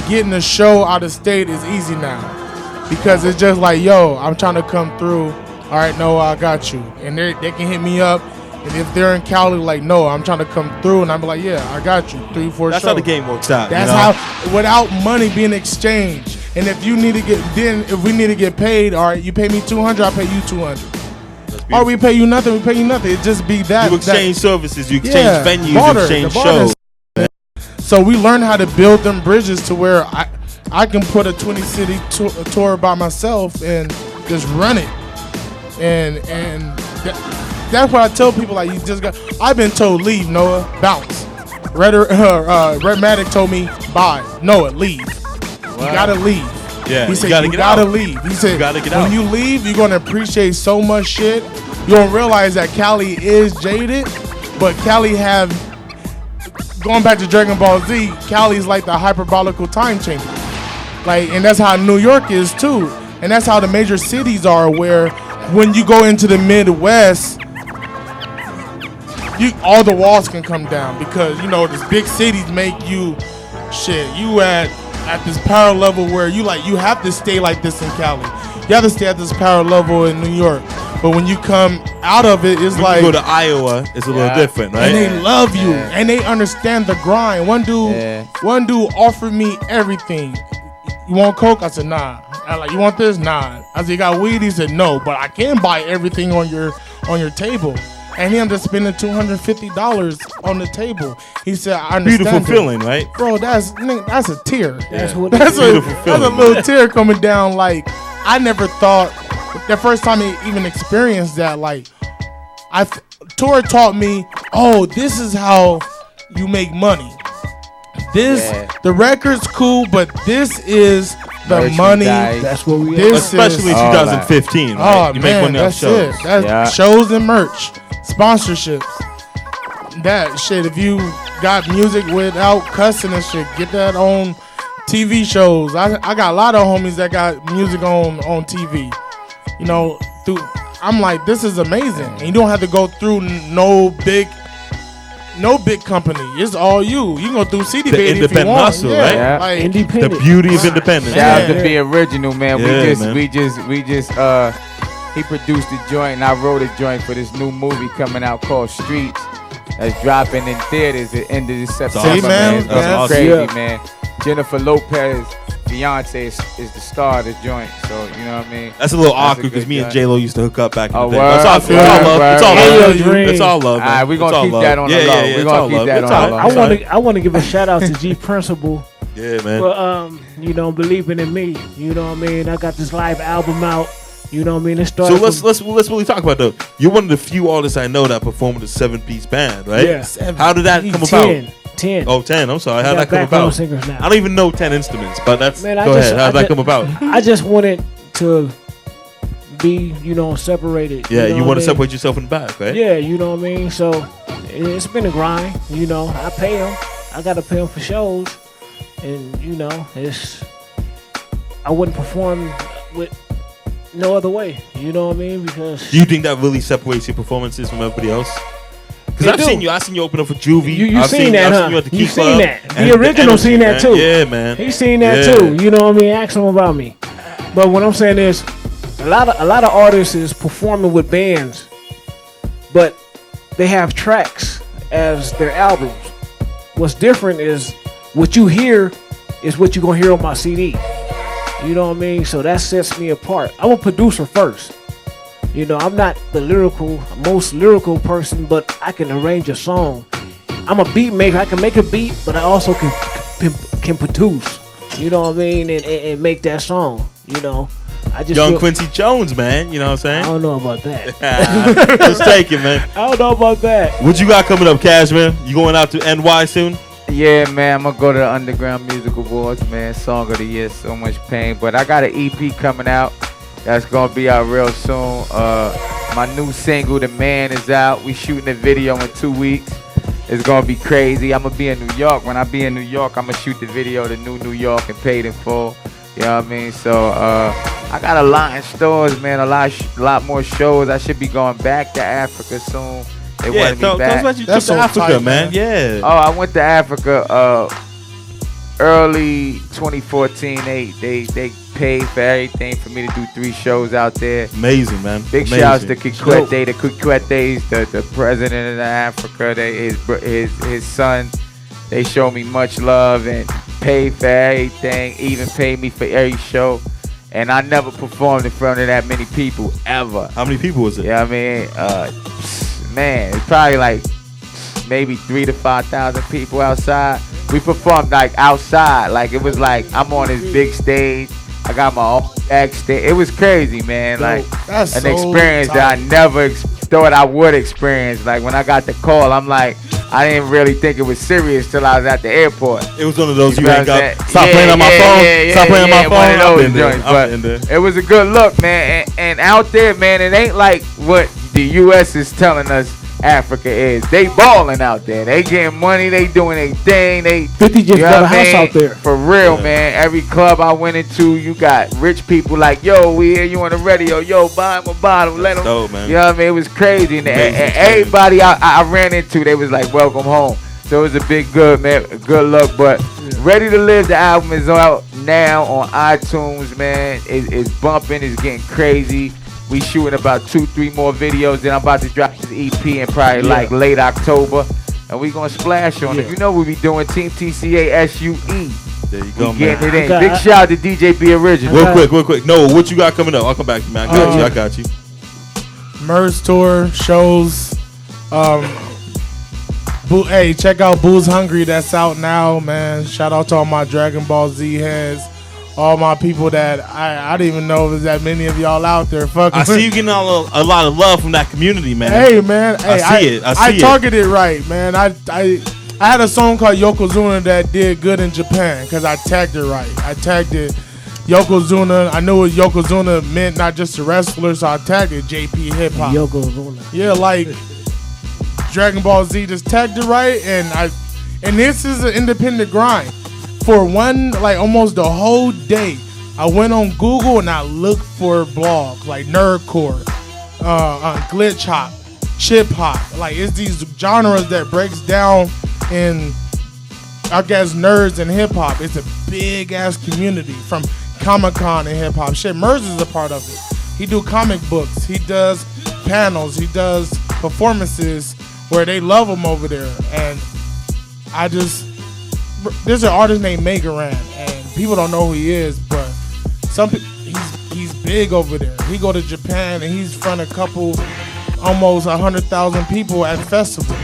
S4: getting a show out of state is easy now, because it's just like, yo, I'm trying to come through. All right, no, I got you, and they can hit me up, and if they're in Cali, like, no, I'm trying to come through, and I'm like, yeah, I got you, 3-4
S2: that's
S4: shows.
S2: how the game works out.
S4: That's
S2: you know?
S4: how, without money being exchanged, and if you need to get, then if we need to get paid, all right, you pay me 200, I pay you 200.
S2: That's
S4: Or we pay you nothing, we pay you nothing. It just be that.
S2: You exchange services, you exchange
S4: Yeah,
S2: venues,
S4: barter,
S2: you exchange
S4: the barter.
S2: shows.
S4: So we learn how to build them bridges to where I can put a 20-city tour by myself and just run it. And that's what I tell people, like, you just got. I've been told, leave, Noah, bounce. Redmatic told me, bye, Noah, leave. You gotta leave.
S2: Yeah,
S4: He said,
S2: you gotta
S4: you
S2: get
S4: gotta
S2: out.
S4: leave. He said,
S2: You gotta get
S4: when
S2: out.
S4: you leave, you're gonna appreciate so much shit. You're gonna realize that Cali is jaded, but Cali have, going back to Dragon Ball Z, Cali's like the hyperbolical time changer. Like, and that's how New York is too. And that's how the major cities are, where when you go into the Midwest, all the walls can come down, because, you know, these big cities make you you at this power level where you have to stay like this in Cali. You have to stay at this power level in New York. But when you come out of it, it's
S2: When
S4: like,
S2: you go to Iowa, it's a little different, right?
S4: and they love you, and they understand the grind. One dude offered me everything. You want Coke? I said, nah. I like, you want this? Nah. I said, you got weed? He said, no, but I can buy everything on your table. And he ended up spending $250 on the table. He said, I understand.
S2: Beautiful
S4: that.
S2: feeling, right?
S4: Bro, that's a tear.
S1: That's what
S4: That's
S2: Beautiful
S4: a
S2: feeling,
S4: little tear coming down. Like, I never thought, the first time I even experienced that, like, Tor taught me, oh, this is how you make money. The record's cool, but this is the money.
S1: That's what we
S4: This
S2: Especially
S4: is,
S2: 2015, right?
S4: oh
S2: You
S4: man,
S2: make money off
S4: that's
S2: shows.
S4: it. That's shows and merch, sponsorships. That shit. If you got music without cussing and shit, get that on TV shows. I got a lot of homies that got music on TV. You know, I'm like, this is amazing, and you don't have to go through no big company. It's all you. You can go through CD
S2: The
S4: Baby if you
S2: independent
S4: want.
S2: hustle,
S4: Yeah,
S2: right?
S3: Yeah.
S4: like
S1: Independent.
S2: The beauty of independence.
S3: Shout out
S1: Yeah.
S3: to Be Original, man.
S2: Yeah, man.
S3: we just he produced the joint and I wrote a joint for this new movie coming out called Streets. That's dropping in theaters at the end of this September,
S2: awesome,
S4: man.
S3: That's
S2: That's
S3: crazy,
S1: awesome.
S3: man. Jennifer Lopez, fiance, is the star of the joint. So you know what I mean.
S2: That's a little
S3: That's a
S2: awkward because
S3: good
S2: me and
S3: joint.
S2: J-Lo used to hook up back in
S3: Oh,
S2: the day.
S3: word?
S2: It's all
S3: Word,
S2: love.
S3: word.
S2: It's all
S1: Hey,
S2: love.
S1: yo, Dream.
S2: It's all love.
S3: All right, we're
S2: It's
S3: gonna
S2: all
S3: keep
S2: love.
S3: that on the
S2: Yeah,
S3: low.
S2: yeah,
S3: We're
S2: it's
S3: gonna
S2: all
S3: keep
S2: love.
S3: that
S2: It's
S3: on
S2: all
S3: the
S2: love.
S3: low.
S1: I want to give a shout out to G Principle
S2: Yeah, man.
S1: for believing in me. You know what I mean? I got this live album out. You know what I mean? It
S2: So
S1: started.
S2: let's really talk about though. You're one of the few artists I know that performed with a 7-piece band, right?
S1: Yeah.
S2: How did that come about?
S1: 10.
S2: Oh, 10. I'm sorry.
S1: We
S2: How did
S1: got
S2: that come
S1: background
S2: about?
S1: singers now.
S2: I don't even know 10 instruments, but that's
S1: Man,
S2: go ahead. How did that come about?
S1: I just wanted to be, separated.
S2: Yeah, you
S1: know
S2: want
S1: what
S2: to
S1: I mean?
S2: separate yourself in the back, right?
S1: Yeah, you know what I mean? So it's been a grind, I pay them. I got to pay them for shows. And, I wouldn't perform with no other way. You know what I mean? Because
S2: Do you think that really separates your performances from everybody else? Because
S1: They
S2: I've
S1: do.
S2: seen you open up for Juvie.
S1: you
S2: I've
S1: seen that,
S2: I've
S1: huh?
S2: seen you at the
S1: You
S2: Key
S1: seen
S2: Club.
S1: that.
S2: And
S1: The original
S2: energy,
S1: seen that
S2: man.
S1: too.
S2: Yeah, man.
S1: he's seen that
S2: Yeah.
S1: too. You know what I mean? Ask him about me. But what I'm saying is, a lot of artists is performing with bands, but they have tracks as their albums. What's different is what you hear is what you're gonna hear on my CD. You know what I mean? So that sets me apart. I'm a producer first. I'm not the most lyrical person, but I can arrange a song. I'm a beat maker. I can make a beat, but I also can produce. You know what I mean? And make that song. I just
S2: Young
S1: feel-
S2: Quincy Jones, man. You know what
S1: I
S2: I'm
S1: don't know about that.
S2: saying? Just take it, man.
S1: I don't know about that.
S2: What you got coming up, Cashmere? You going out to NY soon?
S3: Yeah, man, I'm gonna go to the Underground Music Awards, man. Song of the Year, So Much Pain. But I got an EP coming out that's gonna be out real soon. My new single, The Man, is out. We shooting a video in 2 weeks. It's gonna be crazy. I'm gonna be in New York. When I be in New York, I'm gonna shoot the video to New York and paid in full. You know what I mean? So I got a lot in stores, man. A lot more shows. I should be going back to Africa soon. They
S2: Yeah,
S3: wanted me
S2: tell us
S3: back.
S2: about your trip
S4: That's
S2: to
S4: so
S2: Africa,
S4: tight,
S2: man.
S4: man.
S2: Yeah.
S3: Oh, I went to Africa early 2014. They paid for everything for me to do 3 shows out there.
S2: Amazing, man.
S3: Big
S2: Amazing.
S3: shouts to Kikwete. The Kikwetes, the president of Africa, his son. They showed me much love and paid for everything, even paid me for every show. And I never performed in front of that many people, ever.
S2: How many people was it?
S3: Yeah, I mean, man, it's probably like maybe 3,000 to 5,000 people outside. We performed like outside, like it was like I'm on this big stage. I got my own backstage. It was crazy, man. Like
S4: That's
S3: an
S4: so
S3: experience that I
S4: tight.
S3: never thought I would experience. Like when I got the call, I'm like, I didn't really think it was serious till I was at the airport.
S2: It was one of those you
S3: know
S2: ain't
S3: what I'm
S2: got.
S3: saying?
S2: Stop playing on my phone. Stop playing on my
S3: one
S2: phone.
S3: of those
S2: I've been there.
S3: joints,
S2: I've been there.
S3: but it was a good look, man. And out there, man, it ain't like what the U.S. is telling us Africa is. They balling out there. They getting money. They doing their thing. They
S1: 50 just
S3: you know
S1: got a
S3: what I
S1: house
S3: mean?
S1: out there.
S3: For real, man. Every club I went into, you got rich people like, yo, we hear you on the radio. Yo, buy him a bottle. Let them.
S2: dope, man.
S3: You know what I mean? It was crazy. And
S2: Amazing
S3: everybody I ran into, they was like, welcome home. So it was a big good, man. Good luck. But Ready to Live, the album is out now on iTunes, man. It's bumping. It's getting crazy. We shooting about 2-3 more videos. Then I'm about to drop this EP in probably like late October. And we gonna splash on it. You know we be doing Team TCA SUE.
S2: There you go,
S3: We
S2: man.
S3: getting it in.
S1: Okay,
S3: Big shout out to DJ B Original.
S2: Real quick. No, what you got coming up? I'll come back to you, man. I got you.
S4: Merz tour shows. Hey, check out Boo's Hungry. That's out now, man. Shout out to all my Dragon Ball Z heads. All my people that I didn't even know there's that many of y'all out there. Fucking.
S2: I see you getting a lot of love from that community, man.
S4: Hey, man. Hey,
S2: I see it.
S4: I targeted right, man. I had a song called Yokozuna that did good in Japan because I tagged it right. I tagged it Yokozuna. I knew what Yokozuna meant, not just a wrestler, so I tagged it JP Hip Hop.
S1: Yokozuna.
S4: Yeah, like Dragon Ball Z just tagged it right, and this is an independent grind. For almost the whole day, I went on Google and I looked for blogs like Nerdcore, glitch hop, chip hop. Like it's these genres that breaks down in, I guess, nerds and hip hop. It's a big ass community from Comic-Con and hip hop. Shit, Merz is a part of it. He do comic books. He does panels. He does performances where they love him over there. And there's an artist named Megaran, and people don't know who he is, but he's big over there. He go to Japan and he's in front of almost 100,000 people at festivals,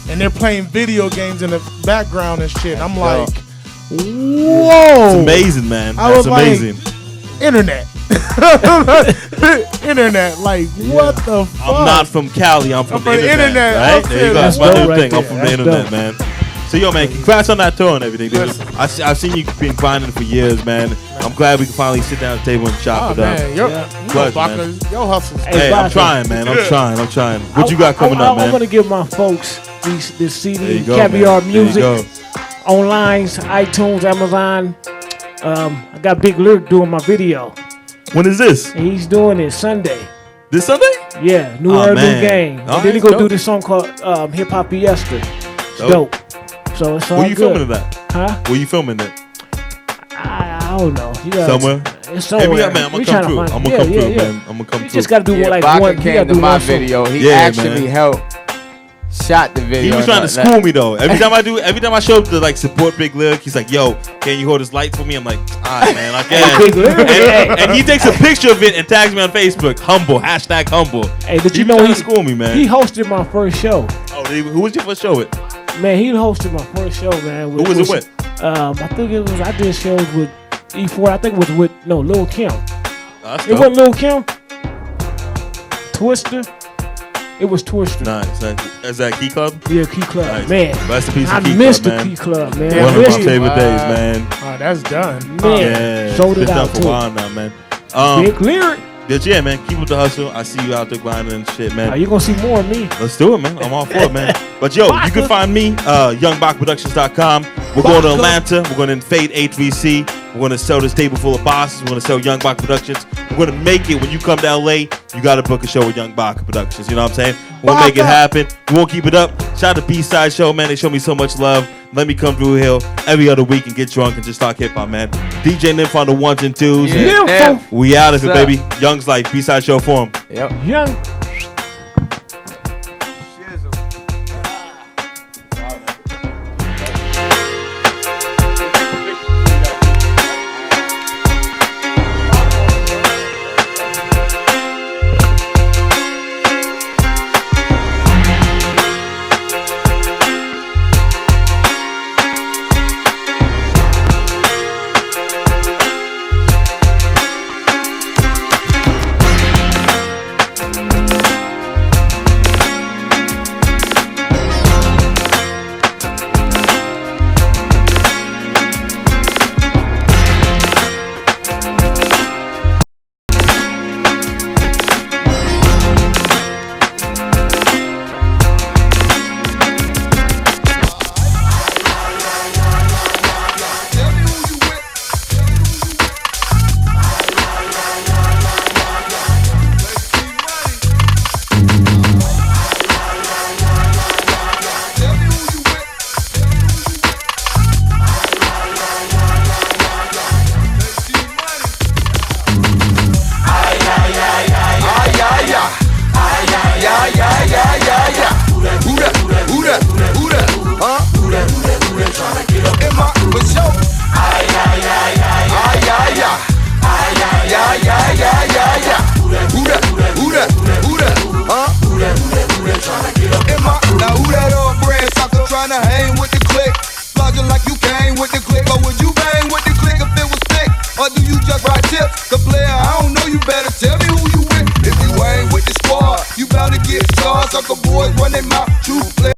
S4: and they're playing video games in the background and shit. I'm like, whoa,
S2: it's amazing, man. That's amazing.
S4: Like, internet. Internet, like what the fuck?
S2: I'm not from Cali, I'm from the internet. Right? There you go. That's my new thing. I'm from the internet, man. So yo, man, congrats on that tour and everything, dude. I've seen you been grinding for years, man. I'm glad we can finally sit down at the table and chop it up.
S4: Man, your hustle's
S2: hey, I'm trying, man. I'm trying. What you got coming up, man?
S1: I'm gonna give my folks this CD, Caviar Music, online, iTunes, Amazon. I got Big Lyric doing my video.
S2: When is this?
S1: And he's doing it Sunday.
S2: This Sunday?
S1: Yeah, new era, new game. And then he gonna do this song called Hip Hop Fiesta. It's dope. So it's all
S2: Where you
S1: good.
S2: filming that?
S1: Huh?
S2: Where you filming it?
S1: I don't know.
S2: Somewhere?
S1: It's somewhere.
S2: Hey, man, I'm gonna come through. I'm gonna come through, man. I'm gonna come through.
S1: You just gotta do like
S3: BACA
S1: one.
S3: came to my video. He actually helped. Shot the video.
S2: He was trying to school me though. Every time I show up to like support Big Lyric, he's like, "Yo, can you hold this light for me?" I'm like, "Alright, man, I can." and he takes a picture of it and tags me on Facebook. Humble, #humble.
S1: Hey, did you know
S2: he schooled me, man?
S1: He hosted my first show.
S2: Oh, who was your first show with?
S1: Man, he hosted my first show, man.
S2: Who was it with?
S1: I think it was. I did shows with E4. I think it was with Lil Kim.
S2: It
S1: wasn't Lil Kim. Twister. It was Twister.
S2: Nice. Is that Key Club?
S1: Yeah, Key Club.
S2: Nice.
S1: Man,
S2: rest in peace to
S1: I
S2: Key
S1: missed
S2: Club,
S1: the Key Club, man.
S2: One of my favorite days, man.
S4: Oh, that's done.
S1: Man,
S2: yeah,
S1: sold
S2: it's
S1: it
S2: been
S1: out
S2: done for a while now, man.
S1: Big Lyric.
S2: But yeah, man, keep up the hustle. I see you out there grinding and shit, man.
S1: You gonna see more of me?
S2: Let's do it, man. I'm all for it, man. But yo, you can find me, YoungBachProductions.com. We're going to Atlanta. We're going to invade A3C. We're going to sell this table full of bosses. We're going to sell Young Bach Productions. We're going to make it. When you come to LA, you got to book a show with Young Bach Productions. You know what I'm saying? We'll make it happen. We won't keep it up. Shout out to Bside show, man. They show me so much love. Let me come through here every other week and get drunk and just talk hip hop, man. DJ NIMFO on the 1s and 2s.
S1: Yeah.
S2: We out of it, baby. Young's Life, Bside show for him.
S3: Yep.
S1: Young.
S6: Sucker boys run their mouth, true play.